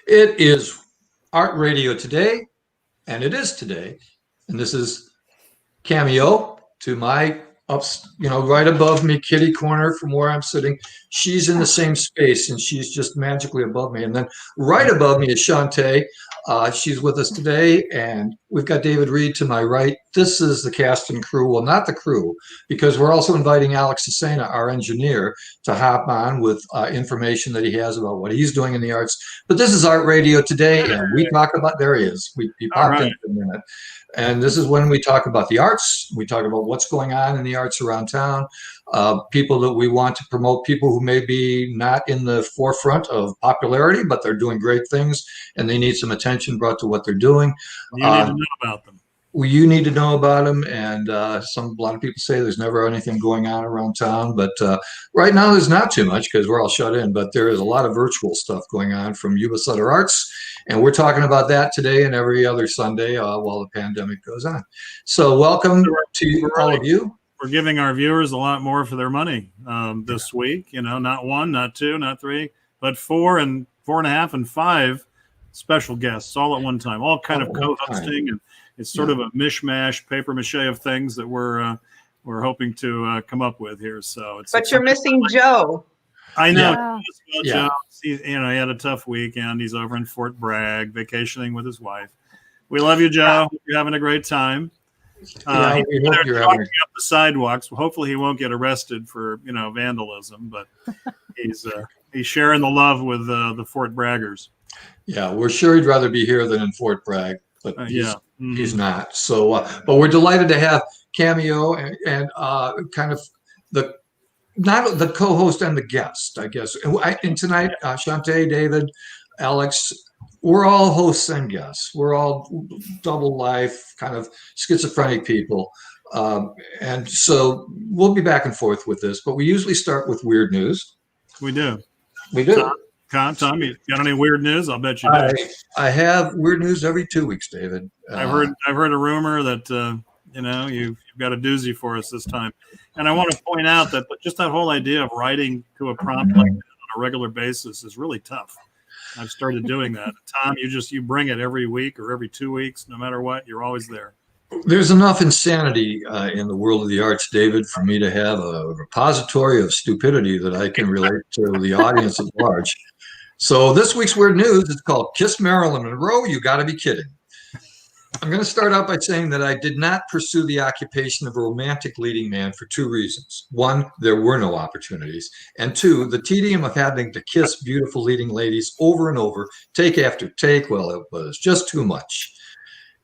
It is Art Radio today, and it is today. And this is Cami Oh to my right above me, kitty corner from where I'm sitting. She's in the same space, and she's just magically above me. And then right above me is Shantae. She's with us today, and we've got David Reed to my right. This is the cast and crew. Well, not the crew, because we're also inviting Alex Cesena, our engineer, to hop on with information that he has about what he's doing in the arts. But this is Art Radio today, and we talk about, there he is. He popped in for a minute. And this is when we talk about the arts. We talk about what's going on in the arts around town, people that we want to promote, people who may be not in the forefront of popularity, but they're doing great things and they need some attention brought to what they're doing. You need to know about them. You need to know about them. And a lot of people say there's never anything going on around town, but right now there's not too much because we're all shut in, but there is a lot of virtual stuff going on from YubaSutterArts. And we're talking about that today and every other Sunday while the pandemic goes on. So welcome to all of you. We're giving our viewers a lot more for their money this week. You know, not one, not two, not three, but 4 and 4.5 and 5 special guests all at one time, all kind of co-hosting. And it's sort of a mishmash, paper mache of things that we're hoping to come up with here. So but you're missing Joe. I know. Yeah. Joe, he had a tough weekend. He's over in Fort Bragg vacationing with his wife. We love you, Joe. You're having a great time. We hope you're walking up the sidewalks. Well, hopefully he won't get arrested for vandalism, but he's sharing the love with the Fort Braggers. Yeah, we're sure he'd rather be here than in Fort Bragg, but he's not. So, but we're delighted to have Cami Oh and kind of not the co-host and the guest, I guess. And tonight, Shantae, David, Alex, we're all hosts and guests. We're all double life, kind of schizophrenic people. And so we'll be back and forth with this, but we usually start with weird news. We do. We do. Tom, you got any weird news? I'll bet you do. I have weird news every 2 weeks, David. I've heard a rumor that you've got a doozy for us this time. And I want to point out that just that whole idea of writing to a prompt like that on a regular basis is really tough. I've started doing that. Tom, you bring it every week or every 2 weeks, no matter what, you're always there. There's enough insanity in the world of the arts, David, for me to have a repository of stupidity that I can relate to the audience at large. So this week's weird news is called Kiss Marilyn Monroe, You Gotta Be Kidding. I'm going to start out by saying that I did not pursue the occupation of a romantic leading man for 2 reasons. 1, there were no opportunities. And 2, the tedium of having to kiss beautiful leading ladies over and over, take after take, well, it was just too much.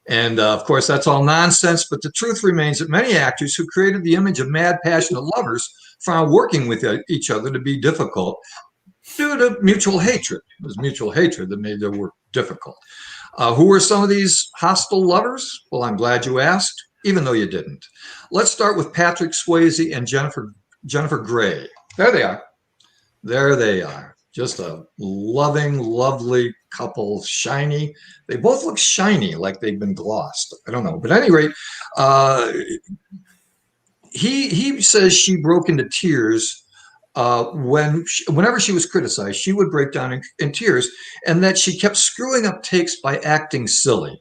And of course, that's all nonsense, but the truth remains that many actors who created the image of mad, passionate lovers found working with each other to be difficult due to mutual hatred. It was mutual hatred that made their work difficult. Who were some of these hostile lovers? Well, I'm glad you asked, even though you didn't. Let's start with Patrick Swayze and Jennifer Grey. There they are. There they are. Just a loving, lovely couple, shiny. They both look shiny, like they've been glossed. I don't know. But at any rate, he says she broke into tears whenever she was criticized. She would break down in tears, and that she kept screwing up takes by acting silly.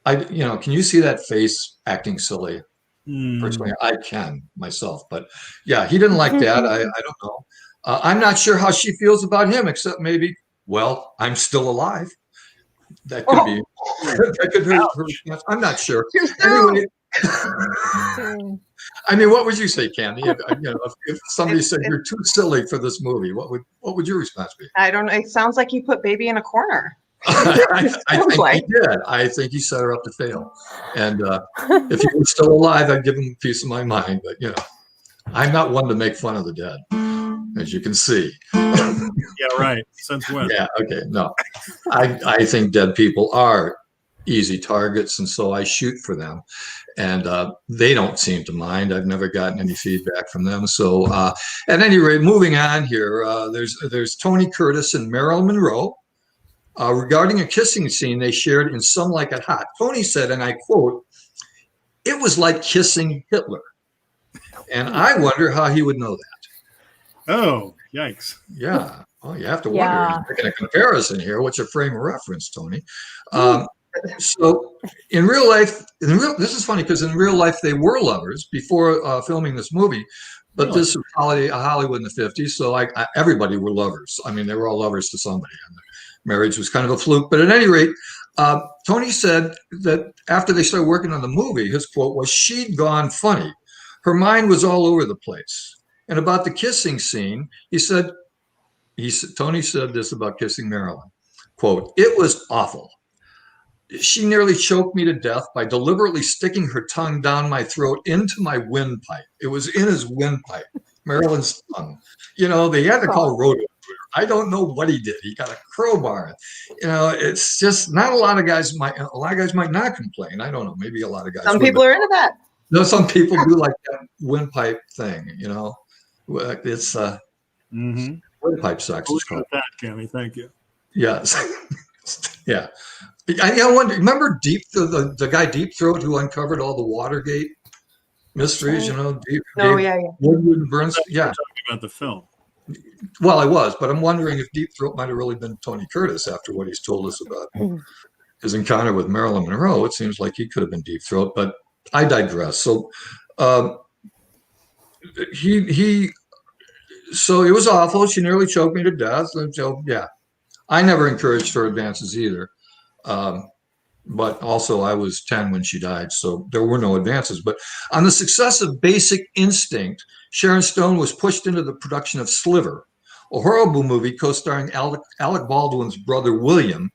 Can you see that face acting silly? Personally, I can myself, but yeah, he didn't like that. I don't know. I'm not sure how she feels about him, except maybe, well, I'm still alive. That could be. That could be her response. I'm not sure. Anyway, I mean, what would you say, Cami? If somebody said you're too silly for this movie, what would your response be? I don't know. It sounds like you put baby in a corner. I think he did. I think he set her up to fail. And if he was still alive, I'd give him a piece of my mind. But I'm not one to make fun of the dead, as you can see. Yeah, right. Since when? Yeah. Okay. No, I think dead people are easy targets, and so I shoot for them, and they don't seem to mind. I've never gotten any feedback from them. So at any rate, moving on here, there's Tony Curtis and Marilyn Monroe regarding a kissing scene they shared in Some Like It Hot. Tony said, and I quote, "It was like kissing Hitler," and I wonder how he would know that. Oh, yikes! Yeah. Oh, you have to wonder. Yeah. You're making a comparison here. What's your frame of reference, Tony? So in real life, this is funny because in real life they were lovers before filming this movie, but Really? this was Hollywood in the 50s, so everybody were lovers. I mean, they were all lovers to somebody, and the marriage was kind of a fluke. But at any rate, Tony said that after they started working on the movie, his quote was, "She'd gone funny. Her mind was all over the place." And about the kissing scene, Tony said this about kissing Marilyn, quote, "It was awful. She nearly choked me to death by deliberately sticking her tongue down my throat into my windpipe. It was in his windpipe, Marilyn's tongue. You know, they had to call road. I don't know what he did. He got a crowbar. You know, it's just not a lot of guys might not complain. I don't know. Maybe a lot of guys. Some people are into that. No, some people do like that windpipe thing. You know, it's windpipe sex. Look at that, Cami. Thank you. Yes. Yeah. I wonder, remember the guy Deep Throat who uncovered all the Watergate mysteries, you know? Woodward and Burns. Yeah. Talking about the film. Well, I was, but I'm wondering if Deep Throat might have really been Tony Curtis after what he's told us about his encounter with Marilyn Monroe. It seems like he could have been Deep Throat, but I digress. So so it was awful. She nearly choked me to death. And so, yeah, I never encouraged her advances either. But also I was 10 when she died, so there were no advances. But on the success of Basic Instinct, Sharon Stone was pushed into the production of Sliver, a horrible movie co-starring Alec Baldwin's brother William,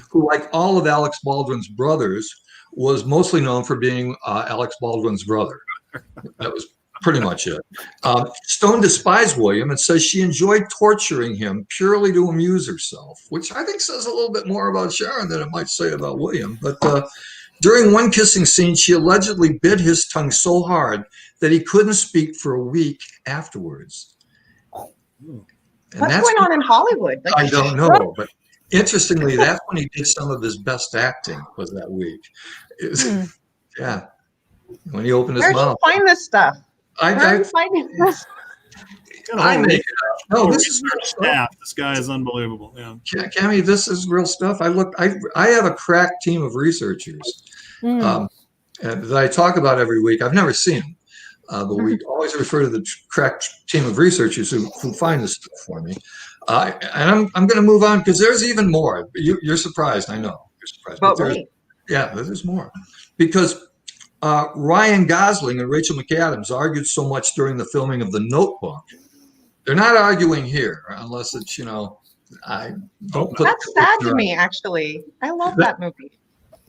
who, like all of Alec Baldwin's brothers, was mostly known for being Alec Baldwin's brother. That was pretty much it. Stone despised William and says she enjoyed torturing him purely to amuse herself, which I think says a little bit more about Sharon than it might say about William. But during one kissing scene, she allegedly bit his tongue so hard that he couldn't speak for a week afterwards. And What's going on in Hollywood? Like, I don't know, but interestingly, that's when he did some of his best acting, was that week. Yeah, when he opened his where do you mouth. find this stuff? I make it up. No, this is real stuff. This guy is unbelievable. Yeah, Cami, this is real stuff. I have a crack team of researchers and that I talk about every week. I've never seen them, but we always refer to the crack team of researchers who find this stuff for me. And I'm going to move on because there's even more. You're surprised, I know. You're surprised, but there's more because Ryan Gosling and Rachel McAdams argued so much during the filming of The Notebook. They're not arguing here unless it's, you know, I don't put. That's sad to me, actually. I love that movie.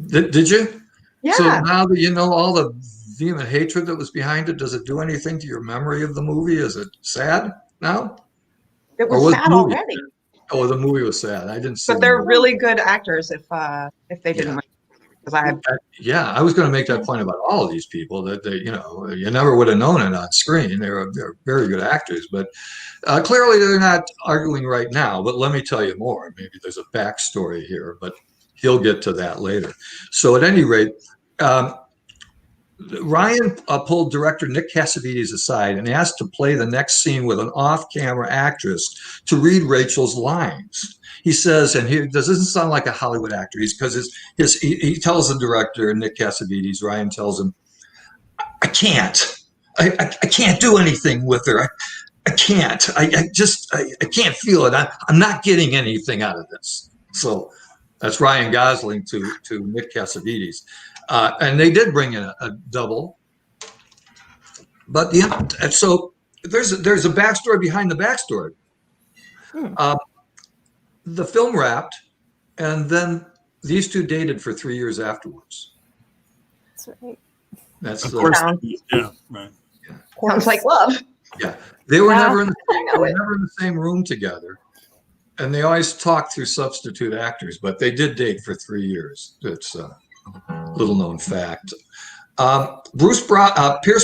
Did you? Yeah. So now that you know all the vehement hatred that was behind it, does it do anything to your memory of the movie? Is it sad now? It was sad already. Oh, the movie was sad. I didn't see. But they're really good actors if they didn't. Yeah, I was going to make that point about all of these people that they, you know, you never would have known it on screen. They're very good actors, but clearly they're not arguing right now. But let me tell you more. Maybe there's a backstory here, but he'll get to that later. So at any rate, Ryan pulled director Nick Cassavetes aside and asked to play the next scene with an off-camera actress to read Rachel's lines. He says, and this doesn't sound like a Hollywood actor, because he tells the director, Nick Cassavetes, Ryan tells him, I can't do anything with her. I can't. I can't feel it. I'm not getting anything out of this. So that's Ryan Gosling to Nick Cassavetes. And they did bring in a double. But so there's a backstory behind the backstory. The film wrapped, and then these two dated for 3 years afterwards. That's right. That's of course. Yeah, right. Yeah. Sounds like love. Yeah, they were never in the same room together, and they always talked through substitute actors. But they did date for 3 years. It's a little known fact. Pierce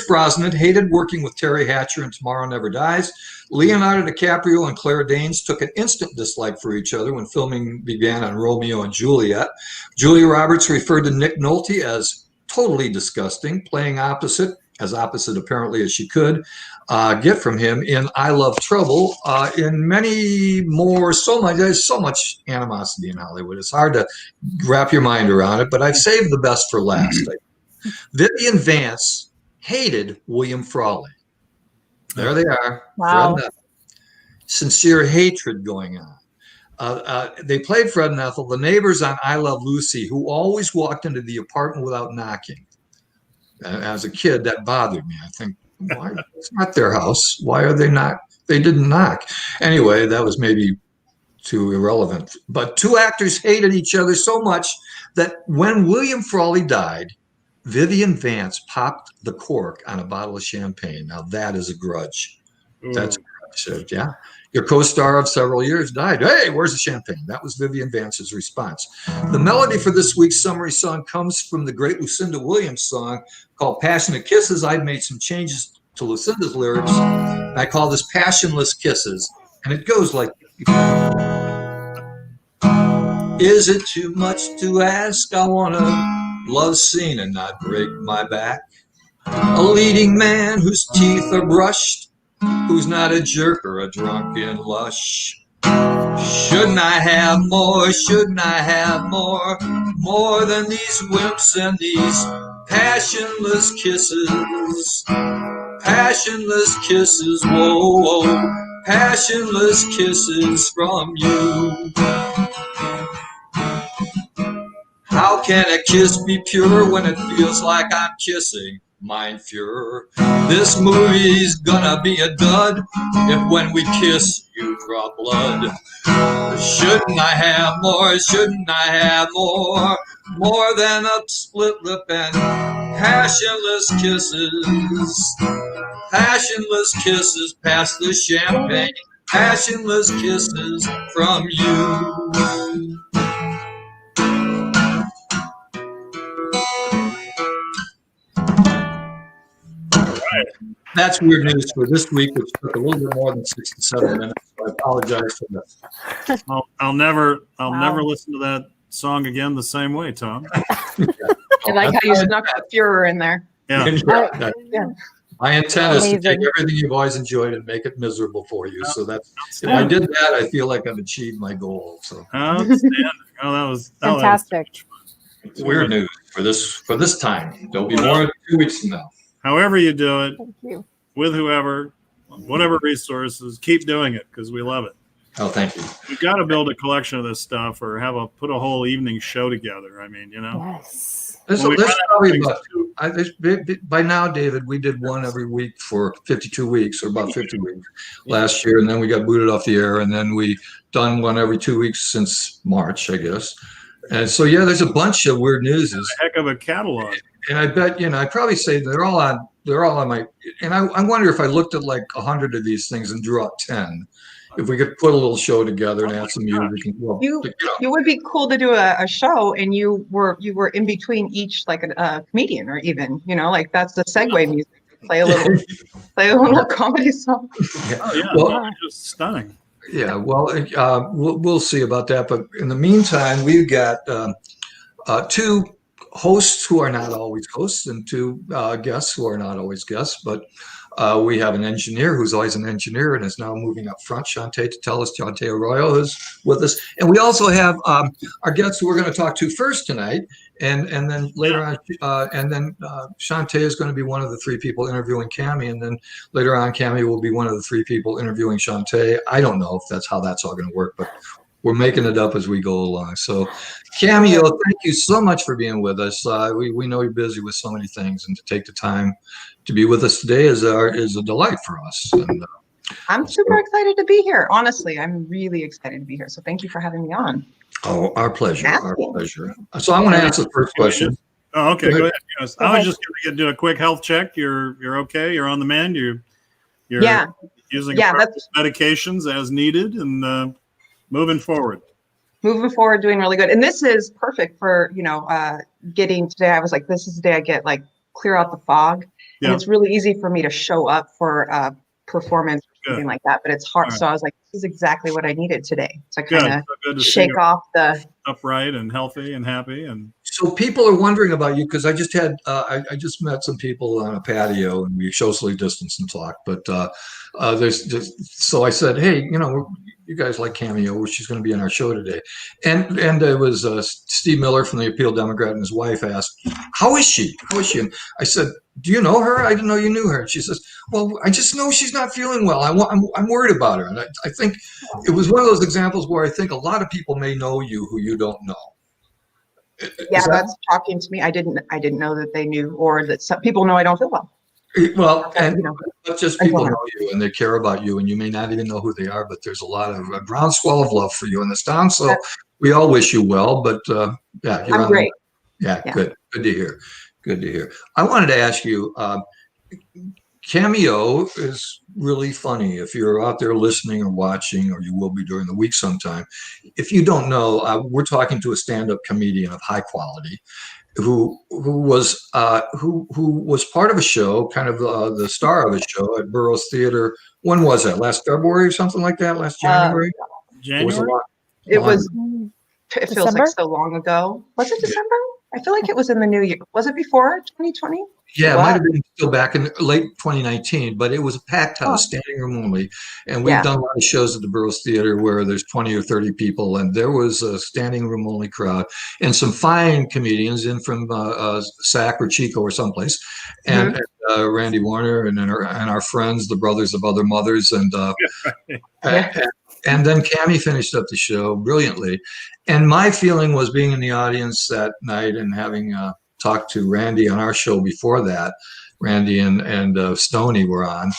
Brosnan hated working with Terry Hatcher in Tomorrow Never Dies. Leonardo DiCaprio and Claire Danes took an instant dislike for each other when filming began on Romeo and Juliet. Julia Roberts referred to Nick Nolte as totally disgusting, playing opposite as opposite apparently as she could get from him in I Love Trouble. In many more, there's so much animosity in Hollywood. It's hard to wrap your mind around it, but I've saved the best for last. Vivian Vance hated William Frawley. There they are. Wow. Fred and Ethel. Sincere hatred going on. They played Fred and Ethel, the neighbors on I Love Lucy, who always walked into the apartment without knocking. As a kid, that bothered me. I think, why? It's not their house. Why are they not? They didn't knock. Anyway, that was maybe too irrelevant. But two actors hated each other so much that when William Frawley died, Vivian Vance popped the cork on a bottle of champagne. Now that is a grudge. That's a grudge. Yeah. Your co-star of several years died. Hey, where's the champagne? That was Vivian Vance's response. The melody for this week's summary song comes from the great Lucinda Williams song called Passionless Kisses. I've made some changes to Lucinda's lyrics. I call this Passionless Kisses. And it goes like, is it too much to ask? I want to love scene and not break my back. A leading man whose teeth are brushed, who's not a jerk or a drunken lush. Shouldn't I have more? Shouldn't I have more? More than these wimps and these passionless kisses. Passionless kisses, whoa, whoa. Passionless kisses from you. How can a kiss be pure when it feels like I'm kissing mein Fuhrer? This movie's gonna be a dud if when we kiss you draw blood. Shouldn't I have more? Shouldn't I have more? More than a split lip and passionless kisses. Passionless kisses, pass the champagne. Passionless kisses from you. That's weird news for this week, which took a little bit more than 6 to 7 minutes. So I apologize for that. I'll never listen to that song again the same way, Tom. I like how you snuck the Fuhrer in there. Yeah. Yeah. My intent is to Amazing. take everything you've always enjoyed and make it miserable for you. So that's, if I did that, I feel like I've achieved my goal. So Outstanding. Oh, that was Fantastic. weird news for this time. There'll be more in 2 weeks from now. However you do it, Thank you. with whoever, whatever resources, keep doing it because we love it. Oh, thank you. We've got to build a collection of this stuff or put a whole evening show together. I mean, Yes. This Well, we this kinda probably have about, by now, David, we did one every week for 52 weeks or about 50 weeks last year. And then we got booted off the air. And then we done one every 2 weeks since March, I guess. And so, yeah, there's a bunch of weird news. a heck of a catalog. And I bet, I'd probably say they're all on my, and I wonder if I looked at like 100 of these things and drew out 10, if we could put a little show together and add some music. And, well, It would be cool to do a show, and you were in between each, like a comedian, or even like that's the segue music. Play a little comedy song. Oh yeah, Well, just stunning. Yeah, well, we'll see about that. But in the meantime, we've got two hosts who are not always hosts and two guests who are not always guests. But we have an engineer who's always an engineer and is now moving up front, Shantae, to tell us. Shantae Arroyo is with us. And we also have our guests who we're going to talk to first tonight. And then later on, Shantae is going to be one of the three people interviewing Cami. And then later on, Cami will be one of the three people interviewing Shantae. I don't know if that's how that's all going to work, but we're making it up as we go along. So, Cami Oh, thank you so much for being with us. We know you're busy with so many things, and to take the time to be with us today is a delight for us. And, I'm super excited to be here. Honestly, I'm really excited to be here. So thank you for having me on. oh, our pleasure. Our pleasure. So I'm going to answer the first question. Oh, okay. Go ahead. Yes. I Okay. was just going to do a quick health check. You're okay. You're on the mend. You're using medications as needed and moving forward. Moving forward, doing really good. And this is perfect for getting today. I was like, this is the day I get clear out the fog. Yeah. And it's really easy for me to show up for performance or something like that, but it's hard. Right. So I was like, this is exactly what I needed today to Good. kind So good of to see shake you off the. upright and healthy and happy. And So people are wondering about you because I just had I just met some people on a patio and we socially distanced and talked. But there's just so I said, hey, you guys like Cami Oh, she's going to be on our show today, and it was Steve Miller from the Appeal Democrat and his wife asked, how is she? How is she? And I said, do you know her? I didn't know you knew her. And she says, well, I just know she's not feeling well. I'm worried about her. And I think it was one of those examples where I think a lot of people may know you who you don't know. Yeah, that's shocking to me. I didn't know that they knew, or that some people know I don't feel well. Well, and You know, not just people know you and they care about you, and you may not even know who they are, but there's a groundswell of love for you in this town. So we all wish you well. But yeah, you're I'm great. Yeah, good to hear. Good to hear. I wanted to ask you. Cami Oh is really funny. If you're out there listening or watching, or you will be during the week sometime. If you don't know, we're talking to a stand-up comedian of high quality, who was part of a show, kind of the star of a show at Burroughs Theater. When was that? Last February or something like that? Last January? January? It feels December? like so long ago. Was it December? I feel like it was in the new year. Was it before 2020? Yeah, it might have been still back in late 2019, but it was a packed house, standing room only. And we've done a lot of shows at the Burroughs Theater where there's 20 or 30 people, and there was a standing room only crowd and some fine comedians in from SAC or Chico or someplace, and Randy Warner and our friends, the Brothers of Other Mothers, and then Cami finished up the show brilliantly. And my feeling was being in the audience that night and having talked to Randy on our show before that. Randy and Stoney were on.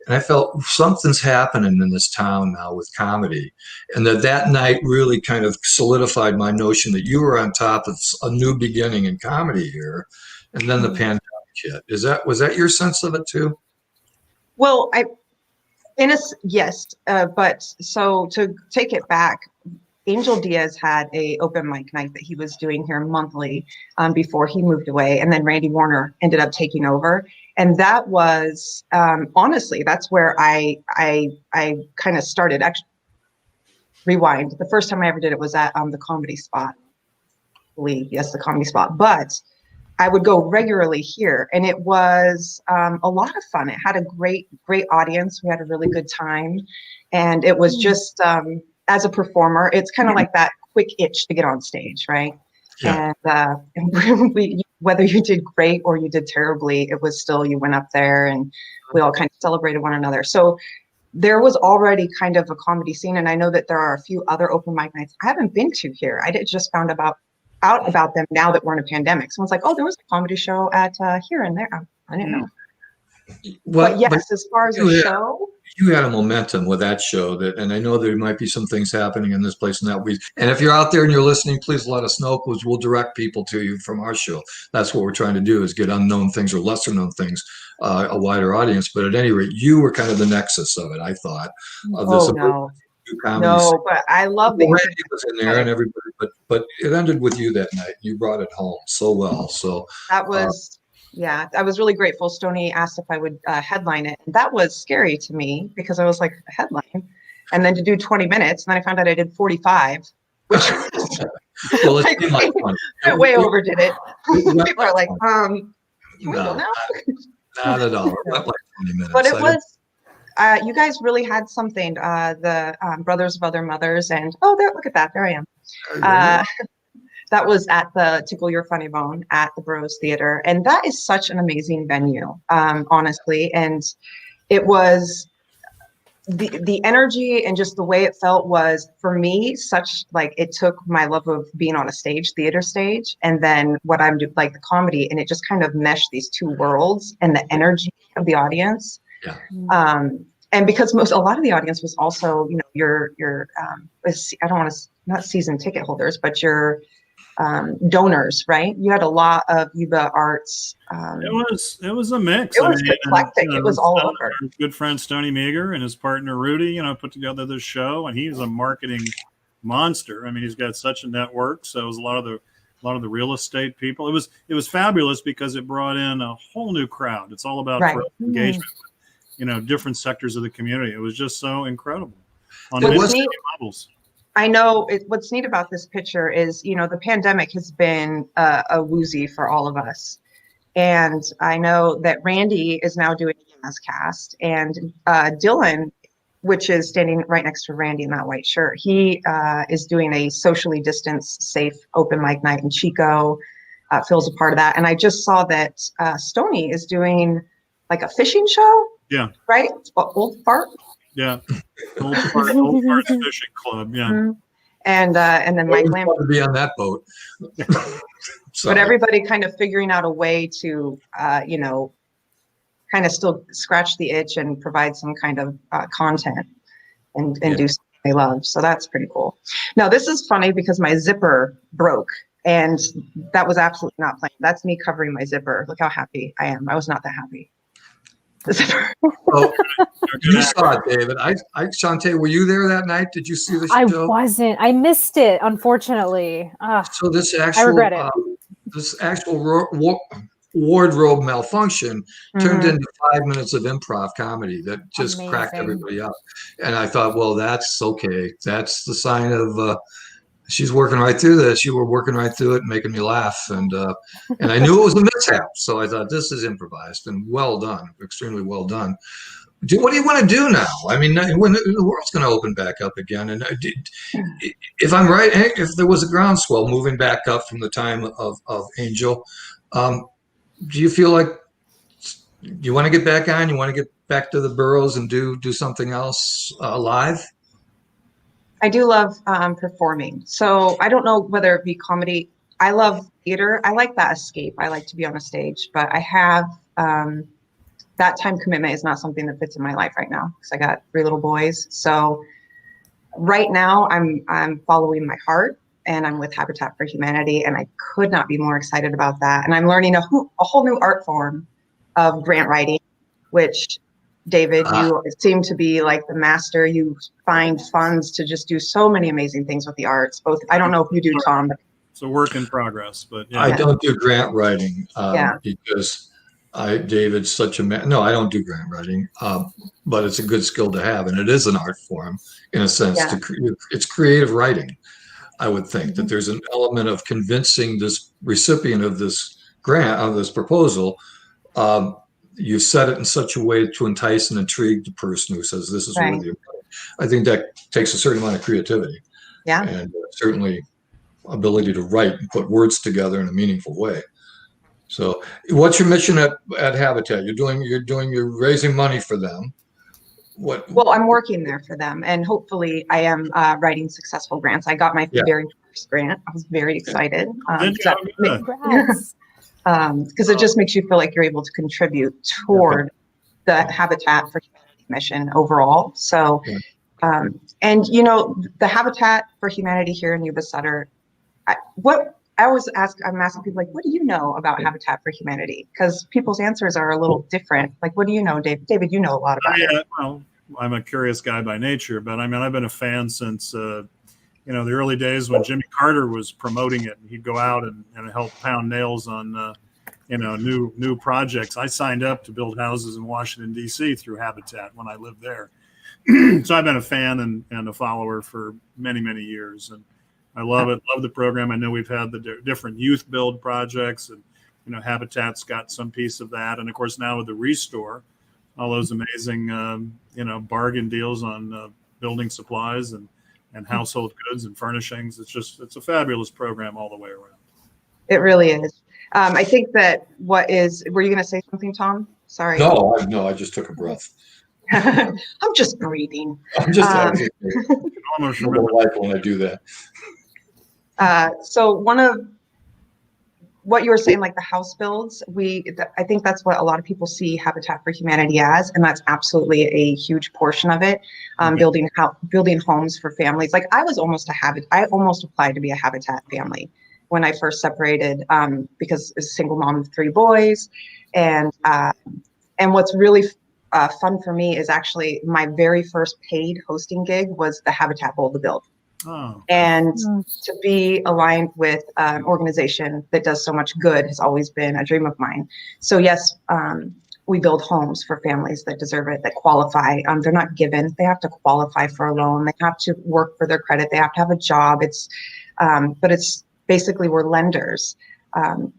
And I felt something's happening in this town now with comedy. And that night really kind of solidified my notion that you were on top of a new beginning in comedy here. And then the pandemic hit. Was that your sense of it too? Well, yes, but so to take it back, Angel Diaz had a open mic night that he was doing here monthly before he moved away, and then Randy Warner ended up taking over, and that was honestly, that's where I kind of started. Actually, rewind. The first time I ever did it was at the Comedy Spot. I believe, yes, the Comedy Spot, but I would go regularly here, and it was a lot of fun. It had a great audience. We had a really good time, and it was just as a performer, it's kind of like that quick itch to get on stage, right? Yeah. And whether you did great or you did terribly, it was still, you went up there and we all kind of celebrated one another. So there was already kind of a comedy scene, and I know that there are a few other open mic nights I haven't been to here. I just found out about them now that we're in a pandemic. Someone's like, oh, there was a comedy show at here and there. I didn't know. Well, but yes, as far as a show, you had a momentum with that show and I know there might be some things happening in this place and that week. And if you're out there and you're listening, please let us know, because we'll direct people to you from our show. That's what we're trying to do, is get unknown things or lesser known things, a wider audience. But at any rate, you were kind of the nexus of it, I thought. Of this no, but I love the Randy was in there and everybody, but it ended with you that night. You brought it home so well. So that was. Yeah, I was really grateful. Stoney asked if I would headline it. And that was scary to me because I was like, headline? And then to do 20 minutes, and then I found out I did 45, which well, it seemed like fun. I way overdid it. People are like, can we go now? Not at all. It went like 20 minutes. But it was, you guys really had something, the Brothers of Other Mothers, and look at that, there I am. That was at the Tickle Your Funny Bone at the Burroughs Theater. And that is such an amazing venue, honestly. And it was the energy and just the way it felt was, for me, such like, it took my love of being on a stage, theater stage, and then what I'm doing, like the comedy, and it just kind of meshed these two worlds and the energy of the audience. Yeah. And because a lot of the audience was also, your I don't want to, not season ticket holders, but your donors, right? You had a lot of Yuba arts. It was a mix. It was eclectic. It was all over. Our good friend Stoney Meager and his partner Rudy, put together this show, and he's a marketing monster. I mean, he's got such a network. So it was a lot of the real estate people. It was fabulous because it brought in a whole new crowd. It's all about engagement. different sectors of the community. It was just so incredible on What's many neat- levels. I know what's neat about this picture is, the pandemic has been a woozy for all of us. And I know that Randy is now doing a jazz cast, and Dylan, which is standing right next to Randy in that white shirt, he is doing a socially distanced, safe open mic night, and Chico feels a part of that. And I just saw that Stony is doing like a fishing show. Yeah. Right? Old Fart. Yeah. Old Farts Fishing Club. Yeah. Mm-hmm. And then Mike Lamb to be on that boat. But everybody kind of figuring out a way to, kind of still scratch the itch and provide some kind of content and do something they love. So that's pretty cool. Now, this is funny because my zipper broke, and that was absolutely not planned. That's me covering my zipper. Look how happy I am. I was not that happy. The zipper. Oh, you saw it, David. Shantae, were you there that night? Did you see the show? I wasn't. I missed it, unfortunately. So this actual, I regret it. This actual wardrobe malfunction turned into 5 minutes of improv comedy that just cracked everybody up. And I thought, well, that's okay. That's the sign of she's working right through this. You were working right through it, making me laugh. And I knew it was a mishap. So I thought, this is improvised and well done, extremely well done. What do you want to do now? I mean, when the world's going to open back up again, and if I'm right, if there was a groundswell moving back up from the time of Angel, do you feel like you want to get back on? You want to get back to the boroughs and do something else live? I do love performing. So I don't know whether it be comedy. I love theater. I like that escape. I like to be on a stage, but I have that time commitment is not something that fits in my life right now because I got 3 little boys. So right now I'm following my heart, and I'm with Habitat for Humanity, and I could not be more excited about that. And I'm learning a whole new art form of grant writing, which David, you seem to be like the master. You find funds to just do so many amazing things with the arts. Both, I don't know if you do, Tom. But it's a work in progress, but yeah. I don't do grant writing because David's such a man. No, I don't do grant writing, but it's a good skill to have, and it is an art form in a sense. It's creative writing. I would think that there's an element of convincing this recipient of this grant, of this proposal. You set it in such a way to entice and intrigue the person who says this is worthy of money. I think that takes a certain amount of creativity, and certainly ability to write and put words together in a meaningful way. So, what's your mission at Habitat? You're raising money for them. What? Well, I'm working there for them, and hopefully, I am writing successful grants. I got my very first grant. I was very excited. Because it just makes you feel like you're able to contribute toward the Habitat for Humanity mission overall. So, and the Habitat for Humanity here in Yuba Sutter, I'm asking people, like, what do you know about Habitat for Humanity? Because people's answers are a little different. Like, what do you know, David? David, you know a lot about it. Well, I'm a curious guy by nature, but I mean, I've been a fan since the early days when Jimmy Carter was promoting it, and he'd go out and help pound nails on, new projects. I signed up to build houses in Washington, D.C. through Habitat when I lived there. So I've been a fan and a follower for many, many years. And I love it. Love the program. I know we've had the different youth build projects, and, Habitat's got some piece of that. And of course, now with the Restore, all those amazing, bargain deals on building supplies and household goods and furnishings. It's a fabulous program all the way around. It really is. I think that were you going to say something, Tom? Sorry. No, I just took a breath. I'm just breathing. I'm just Almost remember life when I do that. So one of what you were saying, like the house builds, I think that's what a lot of people see Habitat for Humanity as, and that's absolutely a huge portion of it. Building homes for families. Like I almost applied to be a Habitat family when I first separated, because as a single mom of 3 boys, and what's really fun for me is actually my very first paid hosting gig was the Habitat Bowl to Build. Oh. And to be aligned with an organization that does so much good has always been a dream of mine. So yes, we build homes for families that deserve it, that qualify. They're not given; they have to qualify for a loan. They have to work for their credit. They have to have a job. But it's basically we're lenders.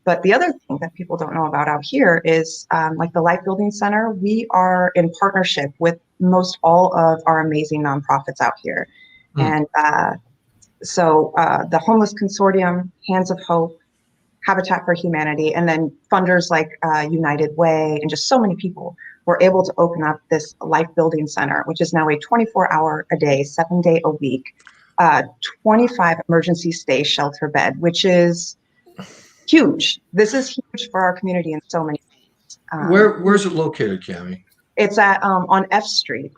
But the other thing that people don't know about out here is like the Life Building Center. We are in partnership with most all of our amazing nonprofits out here, and so the Homeless Consortium, Hands of Hope, Habitat for Humanity, and then funders like United Way, and just so many people were able to open up this Life Building Center, which is now a 24-hour a day, 7-day a week, 25 emergency stay shelter bed, which is huge. This is huge for our community in so many ways. Where's it located, Cami? It's at on F Street.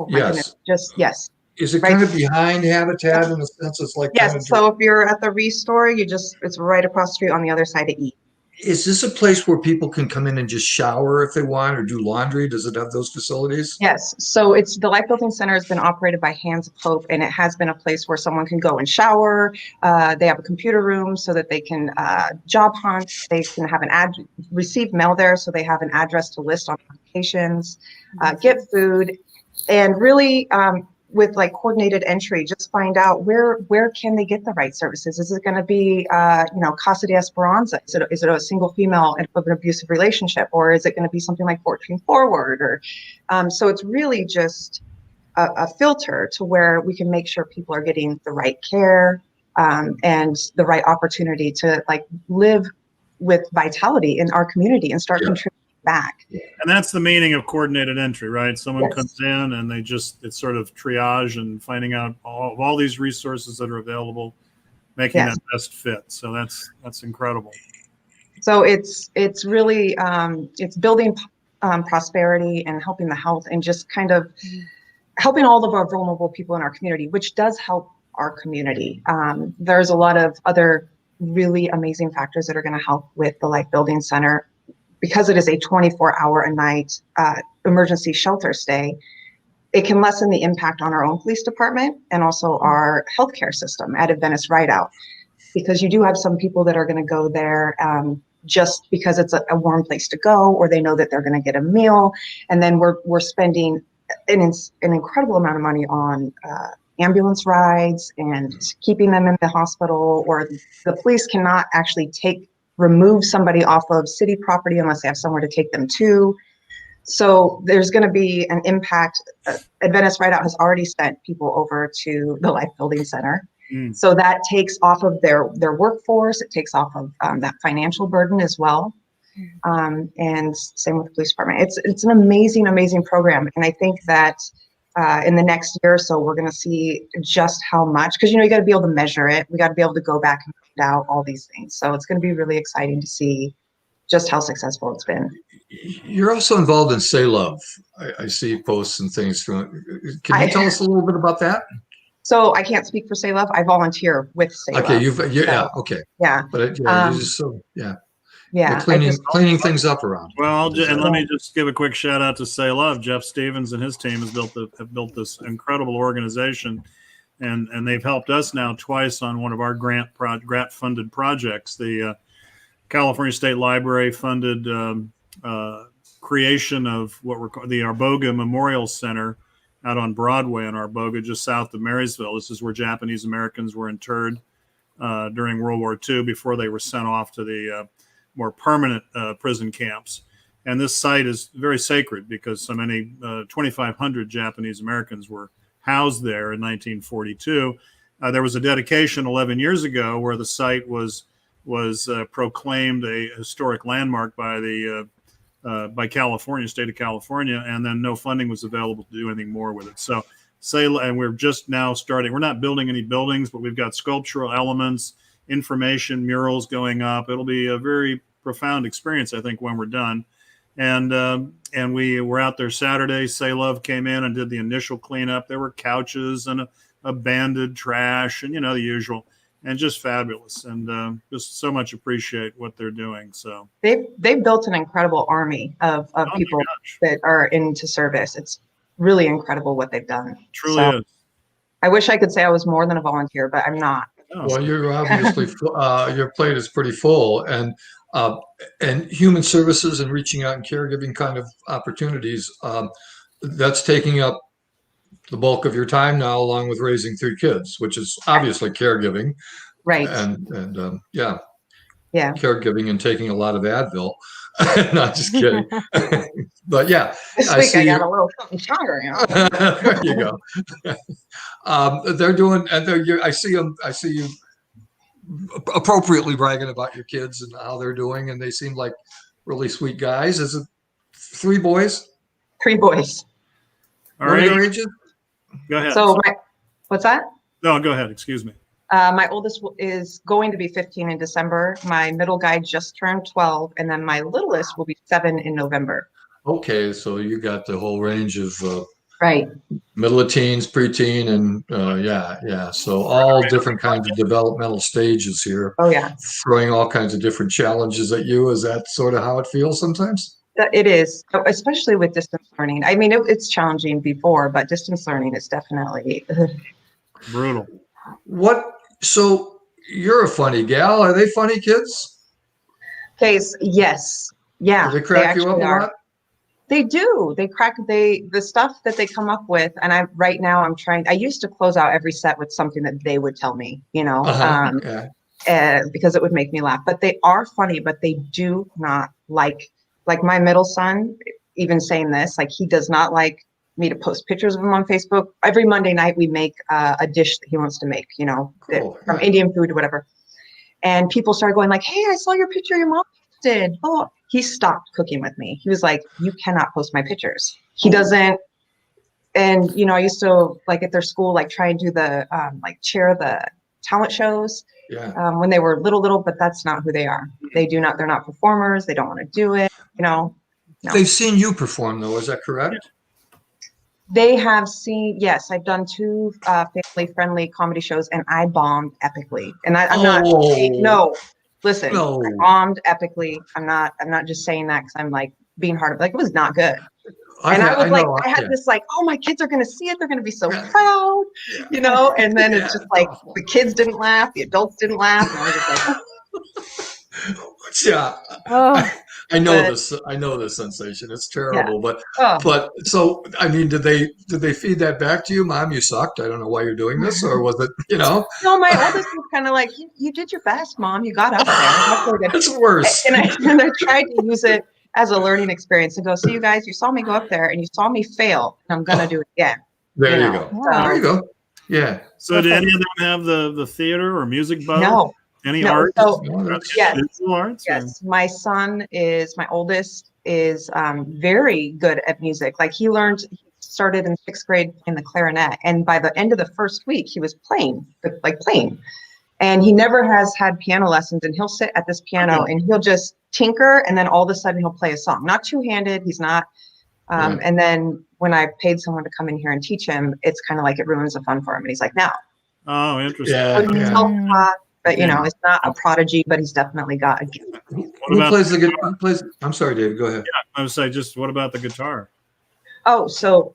Yes. Yes. Is it Right. kind of behind Habitat in a sense? It's like kind of, Yes. So if you're at the Restore, it's right across the street on the other side of E. is this a place where people can come in and just shower if they want or do laundry? Does it have those facilities? Yes. So it's the Life Building Center has been operated by Hands of Hope, and it has been a place where someone can go and shower. They have a computer room so that they can job hunt. They can have receive mail there, so they have an address to list on applications, get food, and really with like coordinated entry, just find out where can they get the right services. Is it going to be Casa de Esperanza? Is it a single female of an abusive relationship, or is it going to be something like 14 Forward? Or so it's really just a filter to where we can make sure people are getting the right care and the right opportunity to like live with vitality in our community and start contributing back. And that's the meaning of coordinated entry, right? Someone Yes. comes in and it's sort of triage and finding out all these resources that are available, making Yes. that best fit. So that's incredible. So it's really it's building prosperity and helping the health and just kind of helping all of our vulnerable people in our community, which does help our community. There's a lot of other really amazing factors that are going to help with the Life Building Center. Because it is a 24-hour a night emergency shelter stay, it can lessen the impact on our own police department and also our healthcare system at Adventist Rideout. Because you do have some people that are going to go there just because it's a warm place to go, or they know that they're going to get a meal, and then we're spending an incredible amount of money on ambulance rides and keeping them in the hospital, or the police cannot actually remove somebody off of city property unless they have somewhere to take them to. So there's going to be an impact. Adventist Rideout has already sent people over to the Life Building Center. So that takes off of their workforce. It takes off of that financial burden as well. And same with the police department. It's an amazing, amazing program. And I think that in the next year or so, we're going to see just how much, because, you got to be able to measure it. We got to be able to go back and find out all these things. So it's going to be really exciting to see just how successful it's been. You're also involved in Say Love. I see posts and things from. Can you tell us a little bit about that? So I can't speak for Say Love. I volunteer with Say Love. Okay, okay. Yeah. But Yeah. You're cleaning things up around. Well, let me just give a quick shout out to Say Love. Jeff Stevens and his team have built this incredible organization, and they've helped us now twice on one of our grant funded projects. The California State Library funded creation of what we're calling the Arboga Memorial Center out on Broadway in Arboga, just south of Marysville. This is where Japanese Americans were interred during World War II before they were sent off to the more permanent prison camps. And this site is very sacred because so many 2,500 Japanese Americans were housed there in 1942. There was a dedication 11 years ago where the site was proclaimed a historic landmark by California, state of California, and then no funding was available to do anything more with it. So and we're just now starting. We're not building any buildings, but we've got sculptural elements, information, murals going up. It'll be a very profound experience, I think, when we're done. And we were out there Saturday. Say Love came in and did the initial cleanup. There were couches and abandoned trash and, the usual, and just fabulous. And just so much appreciate what they're doing. So they've built an incredible army of people that are into service. It's really incredible what they've done. Truly is. I wish I could say I was more than a volunteer, but I'm not. Well, you're obviously your plate is pretty full, and And human services and reaching out and caregiving kind of opportunities. That's taking up the bulk of your time now, along with raising 3 kids, which is obviously caregiving. Right. And yeah, Yeah. caregiving and taking a lot of Advil. Not just kidding. But yeah, This week I got a little something stronger. There you go. They're doing, and I see them. I see you appropriately bragging about your kids and how they're doing, and they seem like really sweet guys. Is it 3 boys? 3 boys. All What are right. their ages? Go ahead. So what's that? No, go ahead. Excuse me. My oldest is going to be 15 in December. My middle guy just turned 12, and then my littlest will be 7 in November. Okay, so you got the whole range of Right. middle of teens, preteen, and yeah. So all different kinds of developmental stages here, Oh yeah, throwing all kinds of different challenges at you. Is that sort of how it feels sometimes? it is, especially with distance learning. I mean, it's challenging before, but distance learning is definitely Brutal. So you're a funny gal. Are they funny kids? case. Yes, yeah. Do they crack you up a lot? They do. They crack. The stuff that they come up with, and right now I'm trying. I used to close out every set with something that they would tell me, because it would make me laugh. But they are funny, but they do not like my middle son. Even saying this, like he does not like me to post pictures of him on Facebook. Every Monday night we make a dish that he wants to make, Cool. from Indian food or whatever. And people started going like, "Hey, I saw your picture your mom did." Oh, he stopped cooking with me. He was like, "You cannot post my pictures." He doesn't. And I used to like at their school, like try and do the chair the talent shows when they were little, but that's not who they are. They're not performers. They don't want to do it. No. They've seen you perform though. Is that correct? They have seen, yes, I've done 2 family-friendly comedy shows, and I bombed epically. And I'm not, listen, I bombed epically. I'm not just saying that because I'm like being hard. Like it was not good. I had this like, oh, my kids are going to see it. They're going to be so proud, and then it's just like the kids didn't laugh. The adults didn't laugh. And I was just like, yeah. Oh. I know this sensation. It's terrible, but so I mean, did they feed that back to you, Mom? You sucked. I don't know why you're doing this, or was it, No, my oldest was kind of like, you did your best, Mom. You got up there. That's worse. And I tried to use it as a learning experience and go, "So you guys, you saw me go up there and you saw me fail, and I'm gonna do it again." There you go. So, there you go. Yeah. So did any of them have the theater or music bug? No. Any No, art? so, Yes. Arts, yes. My oldest is very good at music. Like he started in 6th grade playing the clarinet, and by the end of the first week, he was playing. And he never has had piano lessons, and he'll sit at this piano and he'll just tinker, and then all of a sudden he'll play a song. Not two-handed, he's not. And then when I paid someone to come in here and teach him, it's kind of like it ruins the fun for him. And he's like, "No." Oh, interesting. Yeah. But it's not a prodigy, but he's definitely got a gift. Who plays the guitar? I'm sorry, David. Go ahead. Yeah, I would say, just what about the guitar? Oh, so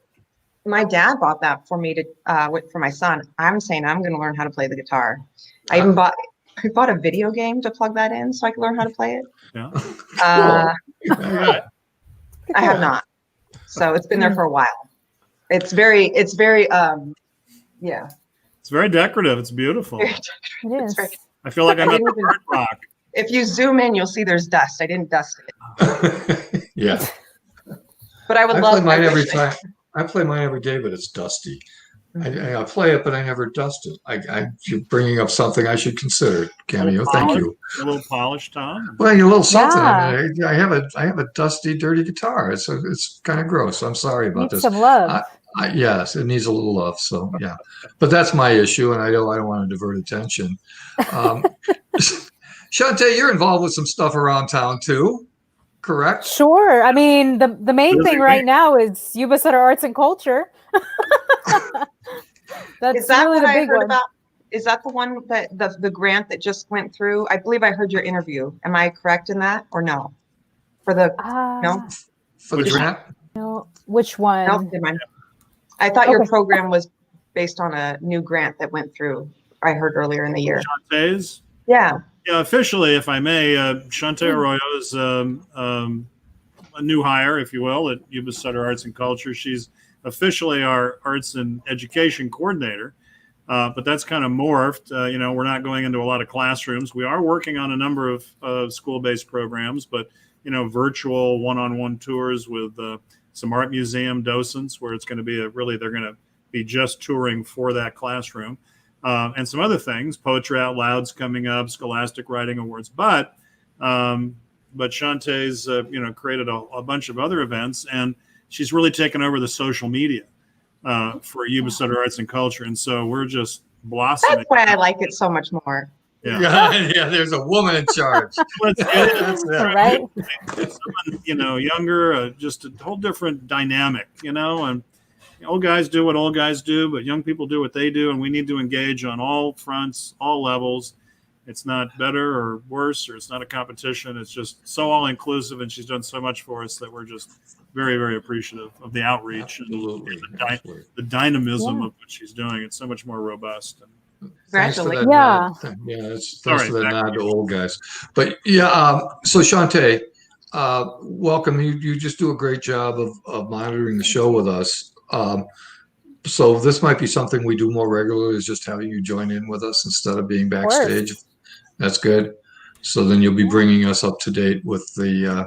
my dad bought that for me for my son. I'm saying I'm going to learn how to play the guitar. I even bought a video game to plug that in so I can learn how to play it. Yeah. I have not. So it's been there for a while. It's very yeah. It's very decorative. It's beautiful. It is. I feel like I'm at the Hard Rock. If you zoom in, you'll see there's dust. I didn't dust it. Yeah. But I would love. Play mine every time. I play mine every day, but it's dusty. I play it, but I never dust it. You're bringing up something I should consider, Cami Oh. Thank you. A little polished, Tom. Well, you're a little something. Yeah. I have a dusty, dirty guitar. It's kind of gross. I'm sorry about this. Some love. Yes, it needs a little love. So yeah, but that's my issue, and I don't want to divert attention. Shantae, you're involved with some stuff around town too, correct? Sure. I mean, the main thing right now is YubaSutterArts&Culture. That's Is that really what the I big heard one. about? Is that the one that the grant that just went through? I believe I heard your interview. Am I correct in that or no? For the no? For the grant? No, which one? No, never mind. I thought your program was based on a new grant that went through. I heard earlier in the year. Shantae's? Yeah. Yeah, officially, if I may, Shantae Arroyo is a new hire, if you will, at Yuba Sutter Arts and Culture. She's officially our arts and education coordinator, but that's kind of morphed. We're not going into a lot of classrooms. We are working on a number of school-based programs, but virtual one-on-one tours with some art museum docents, where it's going to be they're going to be just touring for that classroom. And some other things, Poetry Out Loud's coming up, Scholastic Writing Awards. But Shantae's, created a bunch of other events, and she's really taken over the social media for Yuba Sutter Arts and Culture. And so we're just blossoming. That's why I like it so much more. Yeah, there's a woman in charge. That's right. Someone, younger, just a whole different dynamic, and old guys do what old guys do, but young people do what they do, and we need to engage on all fronts, all levels. It's not better or worse, or it's not a competition. It's just so all-inclusive, and she's done so much for us that we're just very, very appreciative of the outreach and the dynamism of what she's doing. It's so much more robust. Congratulations. Yeah. Thanks for that nod to old guys. But so Shantae, welcome. You just do a great job of monitoring the show with us. So this might be something we do more regularly, is just having you join in with us instead of being backstage. That's good. So then you'll be bringing us up to date with the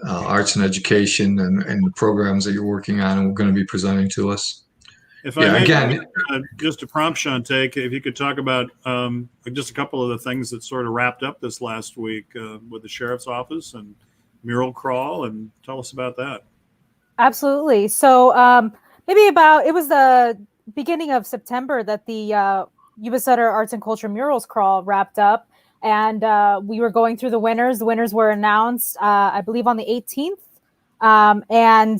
arts and education and the programs that you're working on and we're going to be presenting to us. If I may, again, just to prompt Shantae, if you could talk about just a couple of the things that sort of wrapped up this last week with the sheriff's office and Mural Crawl, and tell us about that. Absolutely. So it was the beginning of September that the Yuba Sutter Arts and Culture Murals Crawl wrapped up, and we were going through the winners. The winners were announced, I believe, on the 18th, and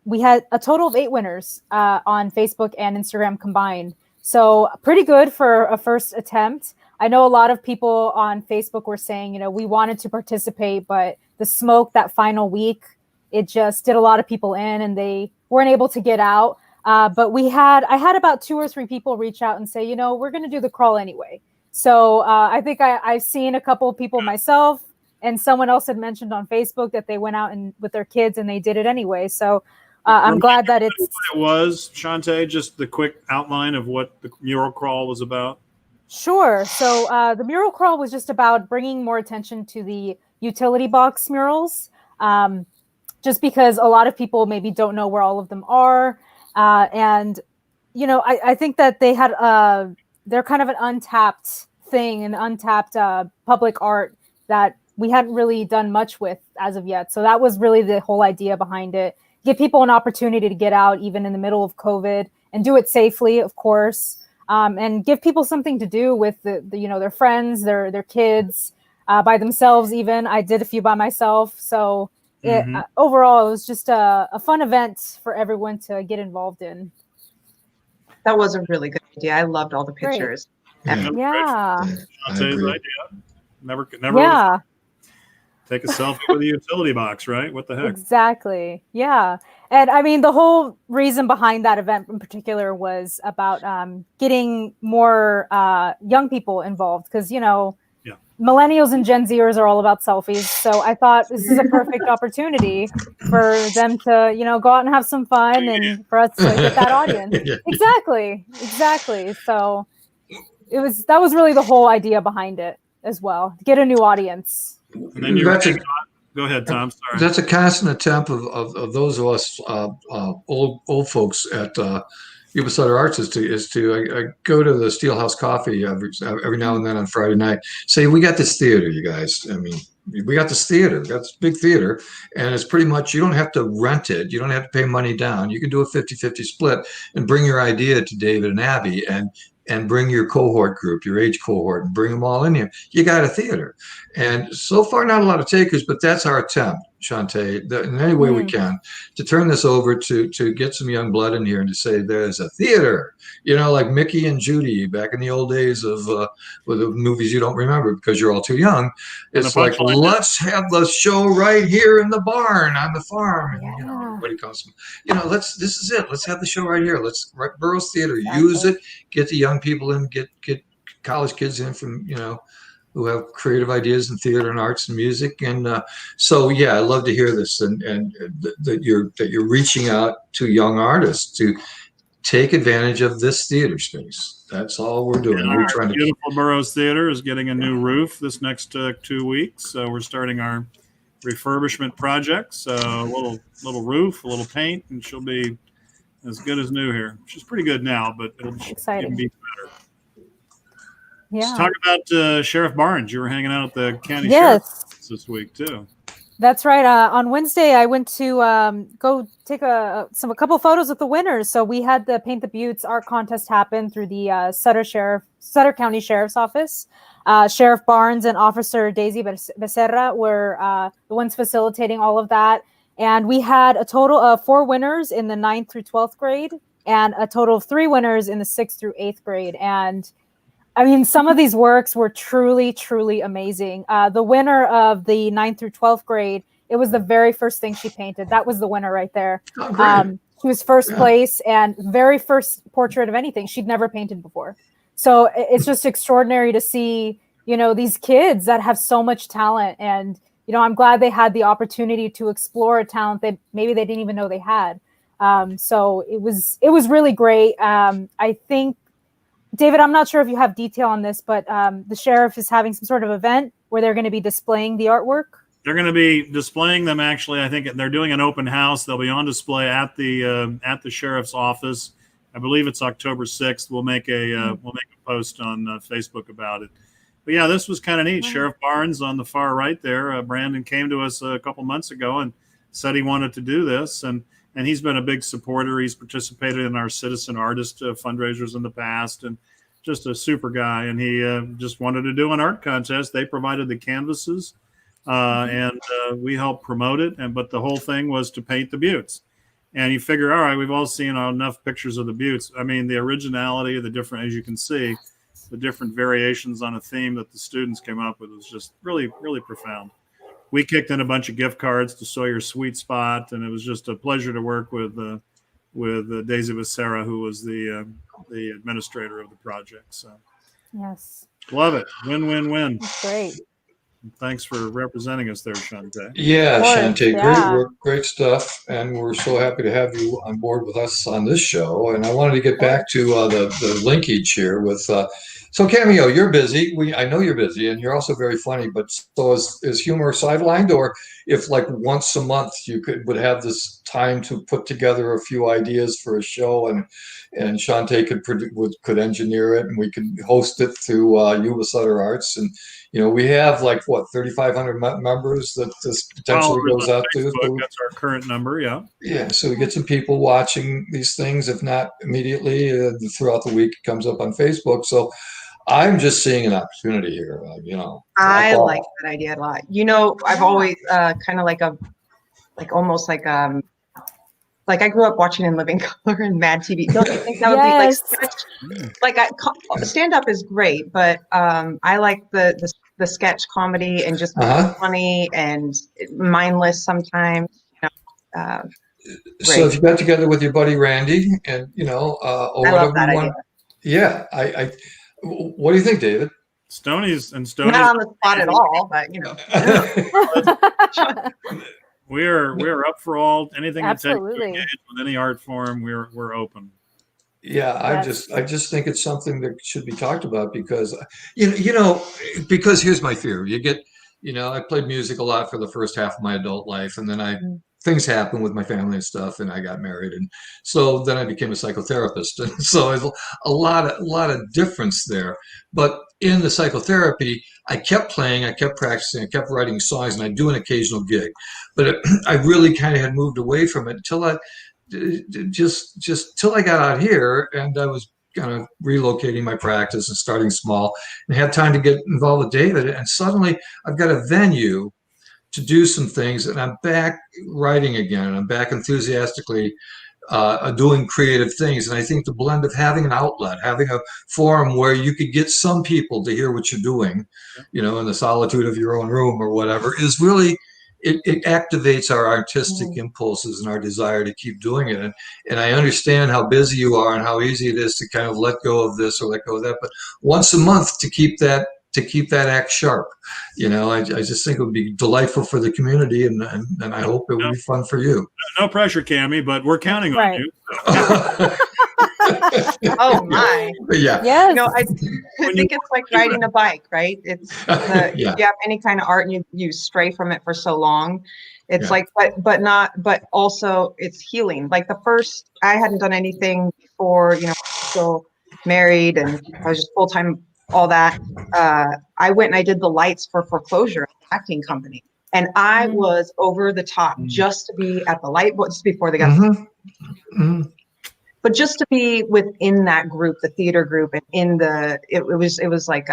we had a total of 8 winners on Facebook and Instagram combined. So pretty good for a first attempt. I know a lot of people on Facebook were saying, we wanted to participate, but the smoke that final week, it just did a lot of people in and they weren't able to get out. But I had about 2 or 3 people reach out and say, we're going to do the crawl anyway. So I think I've seen a couple of people myself, and someone else had mentioned on Facebook that they went out and with their kids and they did it anyway. So I'm glad that it's. What it was, Shantae, just the quick outline of what the Mural Crawl was about. Sure. So the Mural Crawl was just about bringing more attention to the utility box murals, just because a lot of people maybe don't know where all of them are. And, I think that they had, they're kind of an untapped thing, an untapped public art that we hadn't really done much with as of yet. So that was really the whole idea behind it. Give people an opportunity to get out even in the middle of COVID and do it safely, of course, and give people something to do with their friends, their kids, by themselves. Even I did a few by myself. So overall, it was just a fun event for everyone to get involved in. That was a really good idea. I loved all the pictures. Yeah. Shantae's idea. Never. Yeah. Take a selfie with a utility box, right? What the heck? Exactly. Yeah. And I mean, the whole reason behind that event in particular was about getting more young people involved because, millennials and Gen Zers are all about selfies. So I thought this is a perfect opportunity for them to, go out and have some fun and for us to get that audience. Exactly. So that was really the whole idea behold it as well, to get a new audience. And then go ahead, Tom. Sorry. That's a constant attempt of those of us old folks at Yuba Sutter Arts is to go to the Steelhouse Coffee every now and then on Friday night. Say, we got this theater, you guys. I mean, we got this theater. We got this big theater, and it's pretty much, you don't have to rent it. You don't have to pay money down. You can do a 50-50 split and bring your idea to David and Abby and bring your cohort group, your age cohort, and bring them all in here. You got a theater. And so far, not a lot of takers, but that's our attempt, Shantae, in any way we can, to turn this over to get some young blood in here and to say there's a theater, like Mickey and Judy back in the old days of with the movies you don't remember because you're all too young. It's like, let's have the show right here in the barn on the farm. And, everybody comes from, this is it. Let's have the show right here. Let's Burroughs Theater, use it, get the young people in, get college kids in from, who have creative ideas in theater and arts and music. And so, yeah, I love to hear this, and that you're reaching out to young artists to take advantage of this theater space. That's all we're doing. We're trying to. Beautiful Burroughs Theater is getting a new roof this next 2 weeks. So we're starting our refurbishment project. So a little roof, a little paint, and she'll be as good as new here. She's pretty good now, but it'll even be better. Yeah. Let's talk about Sheriff Barnes. You were hanging out at the county Yes. sheriff's this week too. That's right. On Wednesday, I went to go take a couple photos with the winners. So we had the Paint the Buttes art contest happen through the Sutter County Sheriff's Office. Sheriff Barnes and Officer Daisy Becerra were the ones facilitating all of that. And we had a total of 4 winners in the 9th through 12th grade and a total of 3 winners in the 6th through 8th grade. And I mean, some of these works were truly, truly amazing. The winner of the 9th through 12th grade, it was the very first thing she painted. That was the winner right there. Oh, she was first place and very first portrait of anything. She'd never painted before. So it's just extraordinary to see, these kids that have so much talent. And, I'm glad they had the opportunity to explore a talent that maybe they didn't even know they had. So it was really great. I think, David, I'm not sure if you have detail on this, but the sheriff is having some sort of event where they're going to be displaying the artwork. They're going to be displaying them. Actually, I think they're doing an open house. They'll be on display at the sheriff's office. I believe it's October 6th. We'll make a post on Facebook about it. But yeah, this was kind of neat. Sheriff Barnes on the far right there. Brandon came to us a couple months ago and said he wanted to do this, and he's been a big supporter. He's participated in our citizen artist fundraisers in the past, and just a super guy. And he just wanted to do an art contest. They provided the canvases, and we helped promote it. But the whole thing was to paint the buttes. And you figure, all right, we've all seen enough pictures of the buttes. I mean, the originality, the different, as you can see, the different variations on a theme that the students came up with was just really, really profound. We kicked in a bunch of gift cards to Sawyer's Sweet Spot, and it was just a pleasure to work with Daisy Becerra, who was the administrator of the project. So, yes, love it. Win, win, win. That's great. Thanks for representing us there, Shantae. Yeah, Shantae, yeah. great work, great stuff, and we're so happy to have you on board with us on this show. And I wanted to get back to the linkage here with. So Cami Oh, you're busy. I know you're busy, and you're also very funny. But so is humor sidelined, or if like once a month you would have this time to put together a few ideas for a show, and Shantae could engineer it, and we could host it through Yuba Sutter Arts, and we have like what 3,500 members that this potentially goes out to. That's our current number, yeah. Yeah, so we get some people watching these things, if not immediately throughout the week. It comes up on Facebook, so. I'm just seeing an opportunity here, I like that idea a lot. I've always kind of like almost like I grew up watching In Living Color and Mad TV. Don't you think that would be like stand up is great, but I like the sketch comedy and just funny and mindless sometimes. So if you got together with your buddy Randy and or I whatever love that idea. Yeah, I. What do you think, David? Stoney's not on the spot at all, but we're up for anything that takes to Absolutely. engage with any art form. We're open. Yeah, Yes. I just think it's something that should be talked about because because here's my fear. You get I played music a lot for the first half of my adult life, and then things happened with my family and stuff, and I got married, and so then I became a psychotherapist, and so there's a lot of difference there. But in the psychotherapy, I kept playing, I kept practicing, I kept writing songs, and I do an occasional gig, but I really kind of had moved away from it until I till I got out here, and I was kind of relocating my practice and starting small, and had time to get involved with David, and suddenly I've got a venue to do some things, and I'm back writing again, and I'm back enthusiastically doing creative things. And I think the blend of having an outlet, having a forum where you could get some people to hear what you're doing, in the solitude of your own room or whatever, is really, it activates our artistic impulses and our desire to keep doing it. And I understand how busy you are and how easy it is to kind of let go of this or let go of that. But once a month to keep that to keep that act sharp. I just think it would be delightful for the community, and I hope it would be fun for you. No pressure, Cami, but we're counting on Right. you. Oh my. Yeah. Yes. I think it's like riding a bike, right? It's if you have any kind of art and you stray from it for so long, it's like, but also it's healing. Like I hadn't done anything before, still married and I was just full-time, all that. I went and I did the lights for Foreclosure acting company. And I was over the top just to be at the light, just before they got but just to be within that group, the theater group, and it was like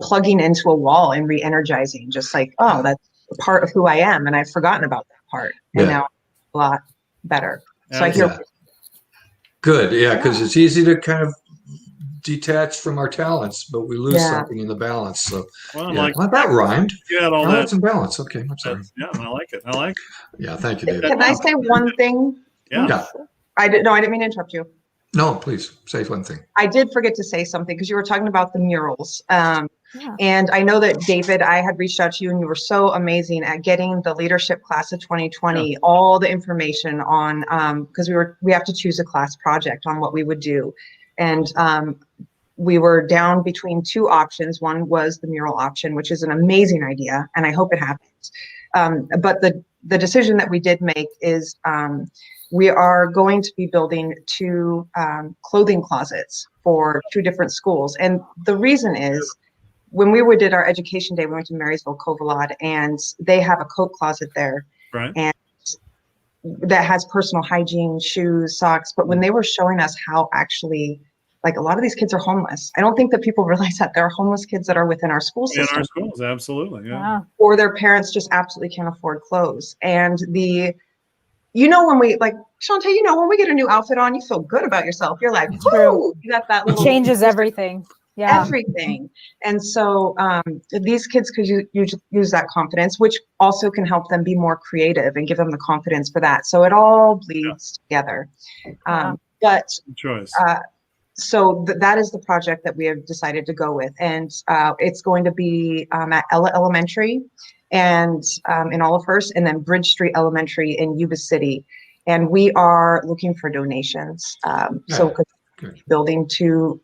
plugging into a wall and re-energizing, just like, oh, that's a part of who I am, and I've forgotten about that part, and now a lot better. So I hear good, because it's easy to kind of detach from our talents, but we lose something in the balance. So that rhymed. Yeah, all balance and balance. Okay, I'm sorry. Yeah, I like it. I like it. Yeah, thank you, David. Can I say one thing? Yeah. I didn't mean to interrupt you. No, please say one thing. I did forget to say something because you were talking about the murals. And I know that David, I had reached out to you and you were so amazing at getting the leadership class of 2020, all the information on, because we have to choose a class project on what we would do. And we were down between two options. One was the mural option, which is an amazing idea, and I hope it happens. But the decision that we did make is we are going to be building two clothing closets for two different schools. And the reason is, when we did our education day, we went to Marysville Covalad, and they have a coat closet there. Right. And that has personal hygiene, shoes, socks. But when they were showing us how actually, like, a lot of these kids are homeless. I don't think that people realize that there are homeless kids that are within our school system. In our schools, absolutely, yeah. Or their parents just absolutely can't afford clothes. And when we, like, Shantae, when we get a new outfit on, you feel good about yourself. You're like, whoo, you got that little. It changes everything. Yeah. Everything. And so these kids could use that confidence, which also can help them be more creative and give them the confidence for that. So it all bleeds together. But choice. So that is the project that we have decided to go with. And it's going to be at Ella Elementary and in Olivehurst, and then Bridge Street Elementary in Yuba City. And we are looking for donations. So building to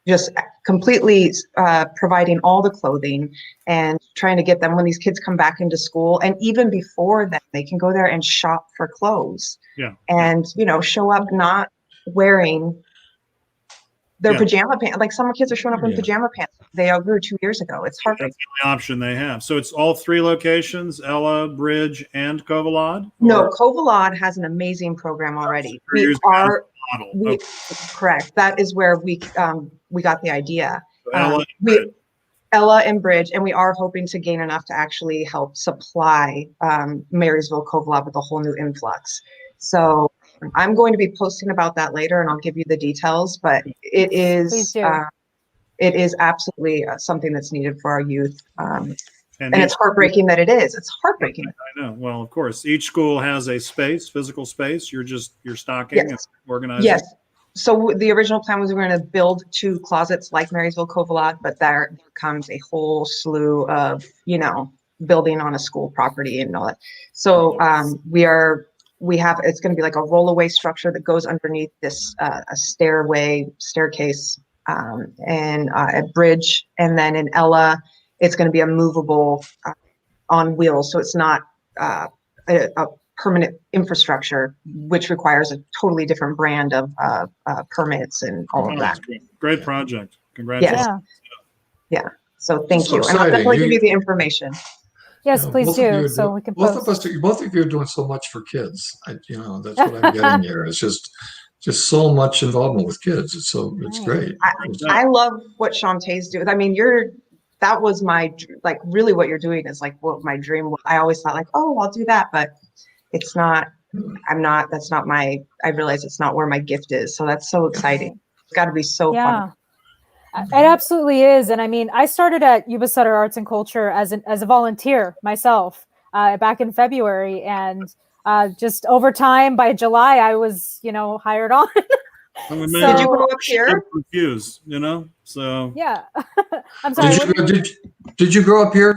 just completely providing all the clothing and trying to get them when these kids come back into school. And even before that, they can go there and shop for clothes. Yeah. And, show up not wearing their pajama pants. Like, some kids are showing up in pajama pants they outgrew 2 years ago. It's heartbreaking. That's the only option they have. So it's all three locations, Ella, Bridge, and Covalad? No, Covalad has an amazing program already. Correct. That is where we got the idea. So Ella and Bridge, and we are hoping to gain enough to actually help supply Marysville Covalad with a whole new influx. So I'm going to be posting about that later, and I'll give you the details. But it is absolutely something that's needed for our youth. And it's heartbreaking that it is. It's heartbreaking. I know. Well, of course, each school has a space, physical space. You're stocking and organizing. Yes. So the original plan was we were going to build two closets like Marysville Covalad, but there comes a whole slew of, building on a school property and all that. So it's going to be like a rollaway structure that goes underneath this a staircase and a bridge. And then in Ella, it's going to be a movable on wheels. So it's not a permanent infrastructure, which requires a totally different brand of permits and all of that. Great project. Congratulations. Yeah. So thank you. And I'll definitely give you the information. Yes, please do. So we can both of you are doing so much for kids. That's what I'm getting here. It's just so much involvement with kids. It's great. I love what Shantae's doing. I mean, that was my, like, really what you're doing is like what my dream was. I always thought, like, oh, I'll do that, but it's not, I realize it's not where my gift is. So that's so exciting. It's got to be so fun. It absolutely is. And I mean, I started at Yuba Sutter Arts and Culture as a volunteer myself back in February. And just over time, by July, I was, hired on. I mean, So- Did you grow up here? Confused, you know? So Yeah. I'm sorry. Did you grow up here?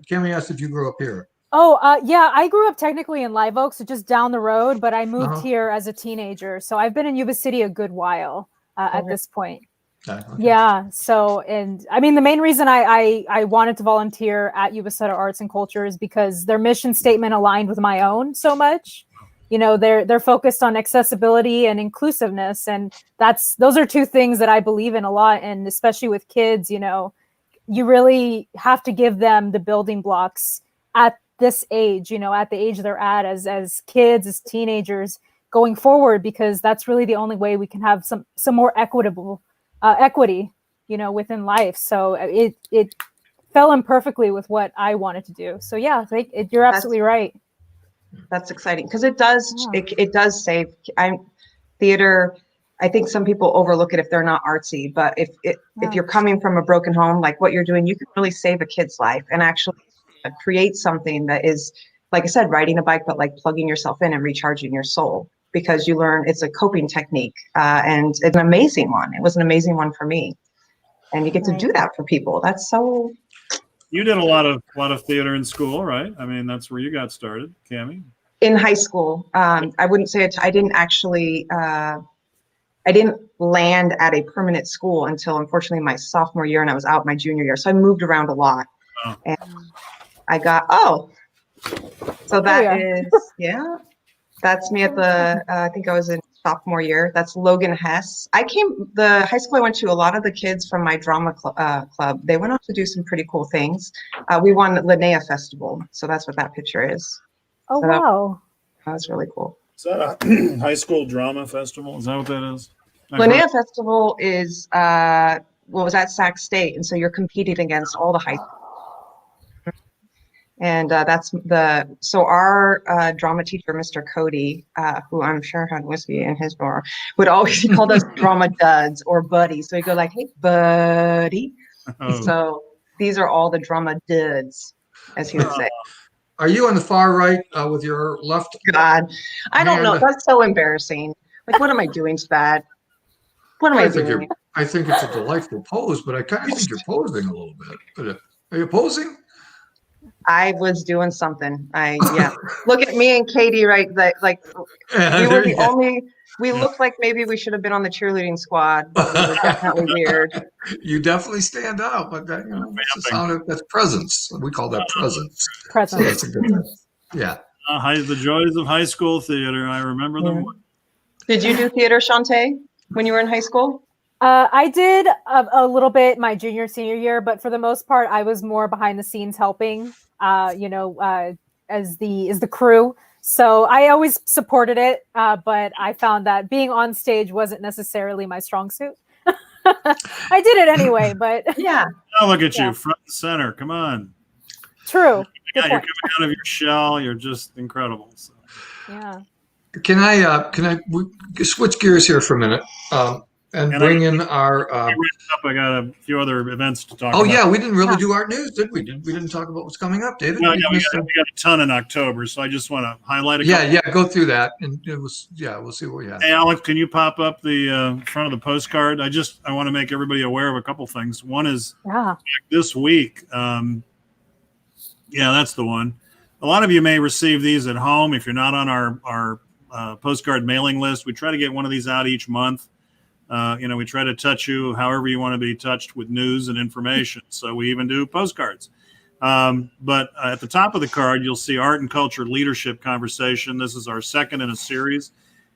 Cami asked if you grew up here. Oh, yeah, I grew up technically in Live Oak, so just down the road, but I moved Uh-huh. here as a teenager. So I've been in Yuba City a good while at Okay. this point. Okay. Yeah. So, and I mean, the main reason I wanted to volunteer at YubaSutterArts&Culture is because their mission statement aligned with my own so much. You know, they're focused on accessibility and inclusiveness, and those are two things that I believe in a lot. And especially with kids, you know, you really have to give them the building blocks at this age, you know, at the age they're at as kids, as teenagers going forward, because that's really the only way we can have some more equitable equity, you know, within life. So it fell in perfectly with what I wanted to do. So yeah, you're absolutely right. That's exciting because it does Yeah. it does save. Theater. I think some people overlook it if they're not artsy, but if you're coming from a broken home like what you're doing, you can really save a kid's life and actually create something that is, like I said, riding a bike, but like plugging yourself in and recharging your soul, because you learn it's a coping technique, and it's an amazing one. It was an amazing one for me, and you get to do that for people. That's so. you did a lot of theater in school, right? I mean, that's where you got started, Cami. In high school, I wouldn't say it. I didn't actually. I didn't land at a permanent school until, unfortunately, my sophomore year, and I was out my junior year. So I moved around a lot, and I got so that is that's me at the. I think I was in sophomore year. That's Logan Hess. The high school I went to. A lot of the kids from my drama club, they went off to do some pretty cool things. We won Linnea Festival, so that's what that picture is. Oh, So wow. that was really cool. Is that a high school drama festival? Is that what that is? Linnea Festival is was at Sac State, and so you're competing against all the high schools. And our drama teacher, Mr. Cody, who I'm sure had whiskey in his drawer, would always, he called us drama duds or buddies. So he'd go like, "Hey, buddy." Oh. So these are all the drama duds, as he would say. Are you on the far right with your left? God, I don't know. hand? That's so embarrassing. Like, what am I doing to that? What am I doing? I think it's a delightful pose, but I kind of think you're posing a little bit. But are you posing? I was doing something. Look at me and Katie, right? Like we were the only. We looked like maybe we should have been on the cheerleading squad, but we were definitely weird. You definitely stand out, but that, that's the sound of that's presence. We call that presence. Presence. So that's a good thing. Yeah. The joys of high school theater. I remember them. Did you do theater, Shantae, when you were in high school? I did a little bit my junior, senior year, but for the most part, I was more behind the scenes helping, as the crew. So I always supported it, but I found that being on stage wasn't necessarily my strong suit. I did it anyway, but yeah. Oh, look at you, front and center. Come on. True. You're coming out of your shell. You're just incredible. So. Yeah. Can I switch gears here for a minute and bring in our? I got a few other events to talk about. Oh yeah, we didn't really do art news, did we? We didn't talk about what's coming up, David. No, we got a ton in October, so I just want to highlight a couple. Yeah, go through that, and we'll see what we have. Hey, Alex, can you pop up the front of the postcard? I want to make everybody aware of a couple things. One is this week. That's the one. A lot of you may receive these at home if you're not on our postcard mailing list. We try to get one of these out each month. We try to touch you however you want to be touched with news and information. So we even do postcards. But at the top of the card, you'll see Art and Culture Leadership Conversation. This is our second in a series.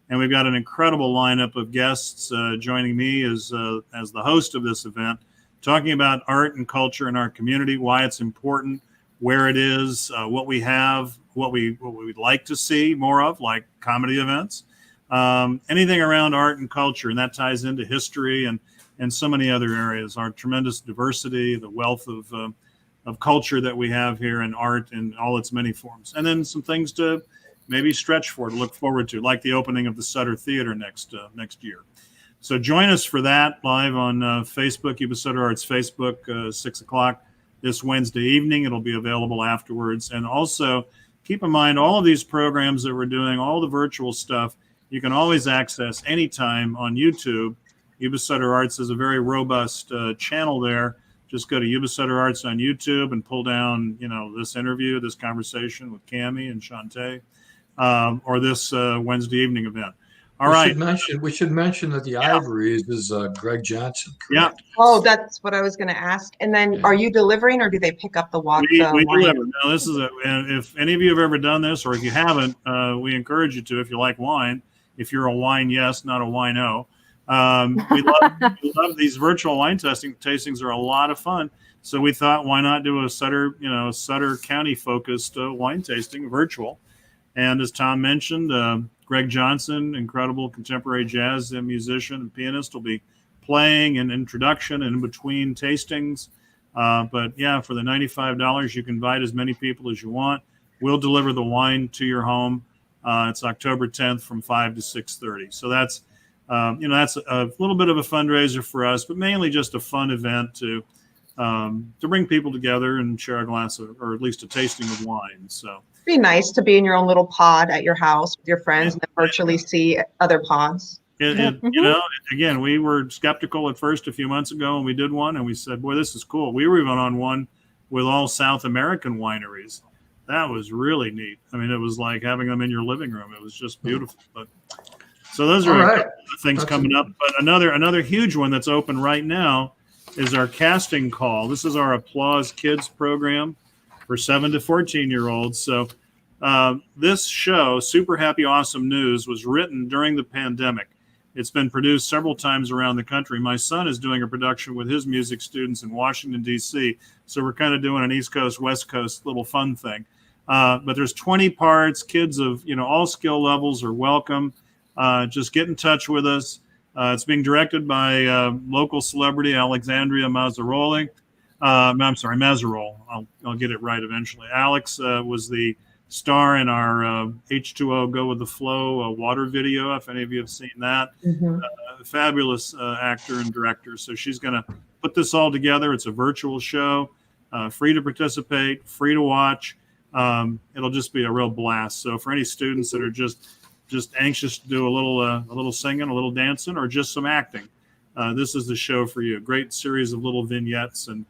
And we've got an incredible lineup of guests joining me as the host of this event, talking about art and culture in our community, why it's important, where it is, what we have, what we would like to see more of, like comedy events. Anything around art and culture, and that ties into history and so many other areas. Our tremendous diversity, the wealth of culture that we have here, and art in all its many forms, and then some things to maybe stretch for, to look forward to, like the opening of the Sutter Theater next year. So join us for that live on Facebook, Yuba Sutter Arts Facebook, 6:00 this Wednesday evening. It'll be available afterwards, and also keep in mind all of these programs that we're doing, all the virtual stuff, you can always access anytime on YouTube. Yuba Sutter Arts is a very robust channel there. Just go to Yuba Sutter Arts on YouTube and pull down, this interview, this conversation with Cami and Shantae, or this Wednesday evening event. All right. We should mention that the Ivories is Greg Johnson. Correct? Yeah. Oh, that's what I was going to ask. And then, are you delivering, or do they pick up the wine? We deliver. Now, this is and if any of you have ever done this, or if you haven't, we encourage you to. If you like wine, if you're a wine yes, not a wino. We love these virtual wine tastings are a lot of fun. So we thought, why not do a Sutter County focused wine tasting virtual? And as Tom mentioned, Greg Johnson, incredible contemporary jazz musician and pianist, will be playing an introduction and in between tastings. But yeah, for the $95, you can invite as many people as you want. We'll deliver the wine to your home. It's October 10th from 5 to 6:30. So that's that's a little bit of a fundraiser for us, but mainly just a fun event to bring people together and share a glass of, or at least a tasting of wine. So it'd be nice to be in your own little pod at your house with your friends and then virtually see other pods. Again, we were skeptical at first a few months ago, and we did one, and we said, boy, this is cool. We were even on one with all South American wineries. That was really neat. I mean, it was like having them in your living room. It was just beautiful. But so those are a couple of things coming up. But another huge one that's open right now is our casting call. This is our Applause Kids program for 7 to 14-year-olds. So this show, Super Happy Awesome News, was written during the pandemic. It's been produced several times around the country. My son is doing a production with his music students in Washington, D.C. So we're kind of doing an East Coast, West Coast little fun thing. But there's 20 parts. Kids of all skill levels are welcome. Just get in touch with us. It's being directed by local celebrity Alexandria Mazzaroli. I'm sorry, Mazzarol. I'll get it right eventually. Alex was the star in our H2O Go With The Flow water video, if any of you have seen that. Fabulous actor and director. So she's going to put this all together. It's a virtual show, free to participate, free to watch. It'll just be a real blast. So for any students that are just anxious to do a little singing, a little dancing, or just some acting, this is the show for you. Great series of little vignettes, and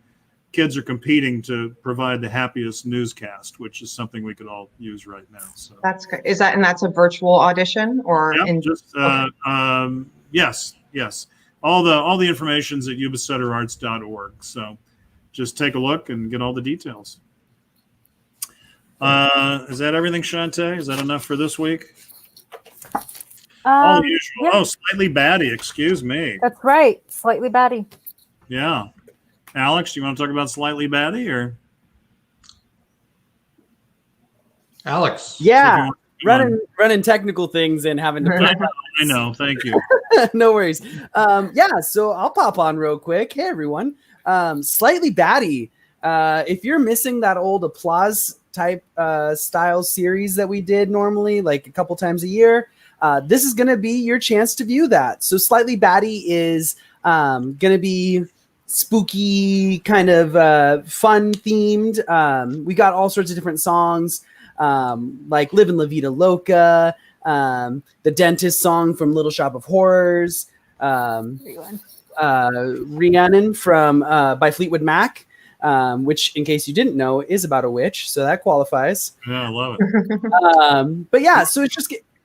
kids are competing to provide the happiest newscast, which is something we could all use right now. So that's great. That's a virtual audition, or yes. All the information's at YubaSutterArts.org. So just take a look and get all the details. Is that everything, Shantae? Is that enough for this week? All the usual. Yeah. Oh, Slightly Batty. Excuse me. That's right. Slightly Batty. Yeah. Alex, do you want to talk about Slightly Batty, or? Alex. Yeah. Running technical things and having to play. I know. Thank you. No worries. So I'll pop on real quick. Hey, everyone. Slightly Batty. If you're missing that old Applause type style series that we did normally, like a couple times a year, this is going to be your chance to view that. So Slightly Batty is going to be spooky, kind of fun themed. We got all sorts of different songs, like Livin' La Vida Loca, the Dentist song from Little Shop of Horrors, Rhiannon from by Fleetwood Mac, which, in case you didn't know, is about a witch, so that qualifies. Yeah, I love it. But yeah, so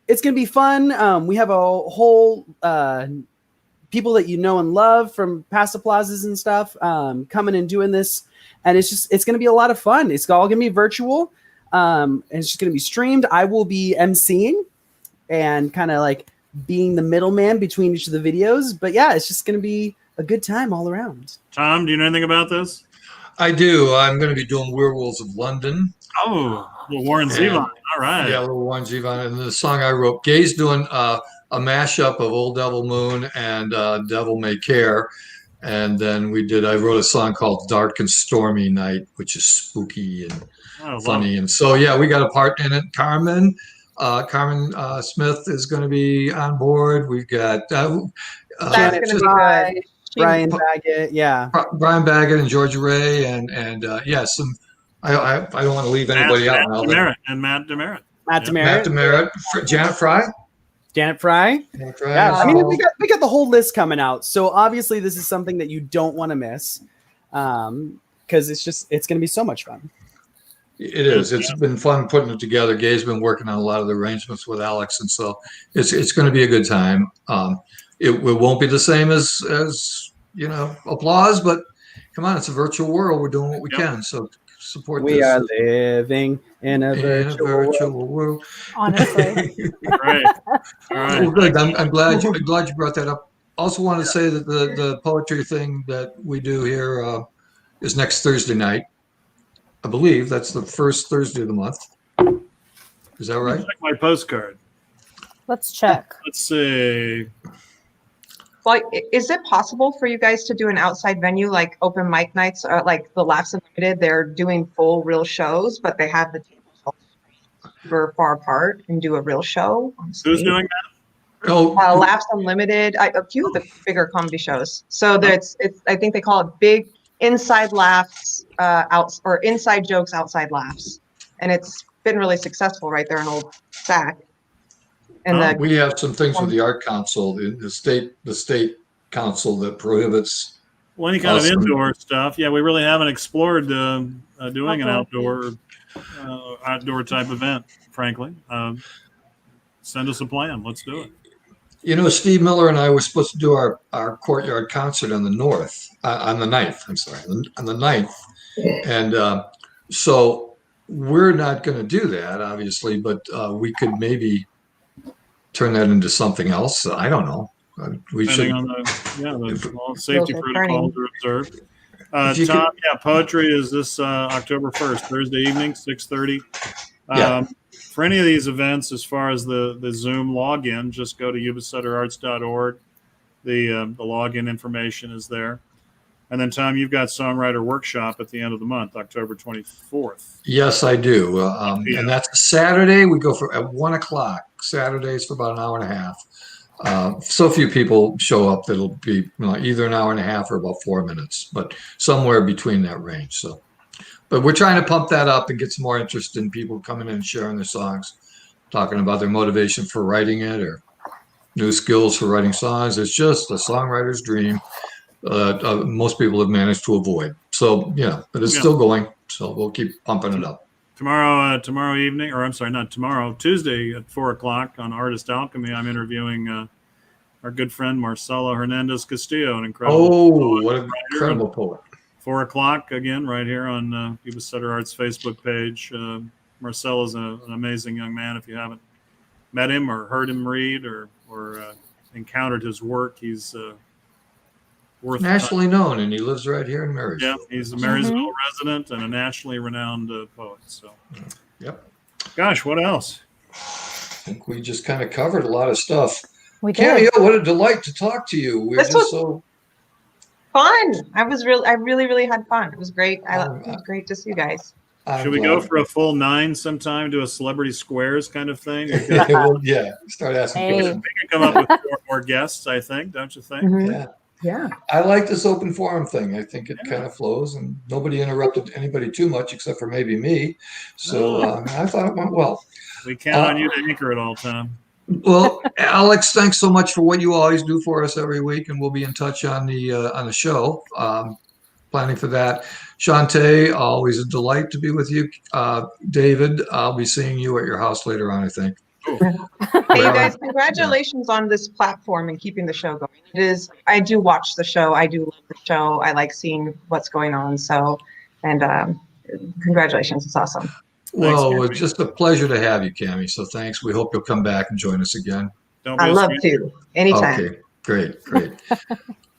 it's gonna be fun. We have a whole people that you know and love from past applauses and stuff coming and doing this, and it's gonna be a lot of fun. It's all gonna be virtual, and it's just gonna be streamed. I will be emceeing and kind of like being the middleman between each of the videos. But yeah, it's just gonna be a good time all around. Tom, do you know anything about this? I do. I'm going to be doing Werewolves of London. Oh, little Warren Zevon. All right. Yeah, little Warren Zevon. And the song I wrote, Gay's doing a mashup of Old Devil Moon and Devil May Care. And then I wrote a song called Dark and Stormy Night, which is spooky and funny. And so, yeah, we got a part in it. Carmen Smith is going to be on board. We've got that's going to be good. Brian Baggett, yeah. Brian Baggett and Georgia Ray, and some. I don't want to leave anybody out now. Matt Demerit. Matt Demerit. Janet Fry. Janet Fry. That's Yeah, right. I mean, we got the whole list coming out. So obviously, this is something that you don't want to miss, because it's going to be so much fun. It is. It's been fun putting it together. Gay's been working on a lot of the arrangements with Alex, and so it's going to be a good time. It won't be the same as applause, but come on, it's a virtual world. We're doing what we can, so support We this. are living in a virtual world. Honestly. Right. All right. Well, good. I'm glad you brought that up. Also, want to say that the poetry thing that we do here is next Thursday night. I believe that's the first Thursday of the month. Is that right? Check my postcard. Let's check. Let's see. Well, is it possible for you guys to do an outside venue like open mic nights, like the Laughs Unlimited? They're doing full real shows, but they have the tables super far apart and do a real show on stage. Who's doing that? Oh, Laughs Unlimited, a few of the bigger comedy shows. So it's I think they call it big inside laughs or inside jokes, outside laughs, and it's been really successful right there in Old Sac. And we have some things with the Art Council, the state council that prohibits. Well, any kind of Awesome. indoor stuff. Yeah, we really haven't explored doing an outdoor type event, frankly. Send us a plan. Let's do it. You know, Steve Miller and I were supposed to do our courtyard concert on the 9th. On the 9th. And so we're not going to do that, obviously, but we could maybe turn that into something else. I don't know. We should. Depending on the safety Those are protocols are observed. If you Tom, poetry is this October 1st, Thursday evening, 6:30. Yeah. For any of these events, as far as the Zoom login, just go to YubaSutterArts.org. The login information is there. And then, Tom, you've got Songwriter Workshop at the end of the month, October 24th. Yes, I do. And that's Saturday. We go at 1:00. Saturdays for about an hour and a half. So few people show up that it'll be either an hour and a half or about 4 minutes, but somewhere between that range. So, but we're trying to pump that up and get some more interest in people coming in and sharing their songs, talking about their motivation for writing it or new skills for writing songs. It's just a songwriter's dream. Most people have managed to avoid. So, but it's still going. So we'll keep pumping it up. Tomorrow evening, or I'm sorry, not tomorrow, Tuesday at 4:00 on Artist Alchemy, I'm interviewing our good friend Marcelo Hernandez Castillo, an incredible poet, what an incredible poet. 4:00 again, right here on Yuba Sutter Arts Facebook page. Marcelo's an amazing young man. If you haven't met him or heard him read or encountered his work, he's worth Nationally known, and he lives right here in Marysville. Yeah, he's a Marysville resident and a nationally renowned poet. So, Yep. Gosh, what else? I think we just kind of covered a lot of stuff. We Cami did. Oh, what a delight to talk to you. We're This just was so fun. I really had fun. It was great. It was great to see you guys. Should we go for a full 9 sometime, do a celebrity squares kind of thing? We start asking Hey. questions. can come up with 4 more guests, I think, don't you think? Mhm. Yeah. I like this open forum thing. I think it kind of flows, and nobody interrupted anybody too much except for maybe me. So I thought it went well. We count on you to anchor it all, Tom. Well, Alex, thanks so much for what you always do for us every week, and we'll be in touch on the show. Planning for that. Shantae, always a delight to be with you. David, I'll be seeing you at your house later on, I think. Hey, you guys, congratulations on this platform and keeping the show going. It is, I do watch the show. I do love the show. I like seeing what's going on. So, and congratulations. It's awesome. Well, it's just a pleasure to have you, Cami. So thanks. We hope you'll come back and join us again. I love to. Anytime. Okay, great.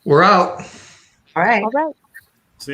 We're out. All right. All right.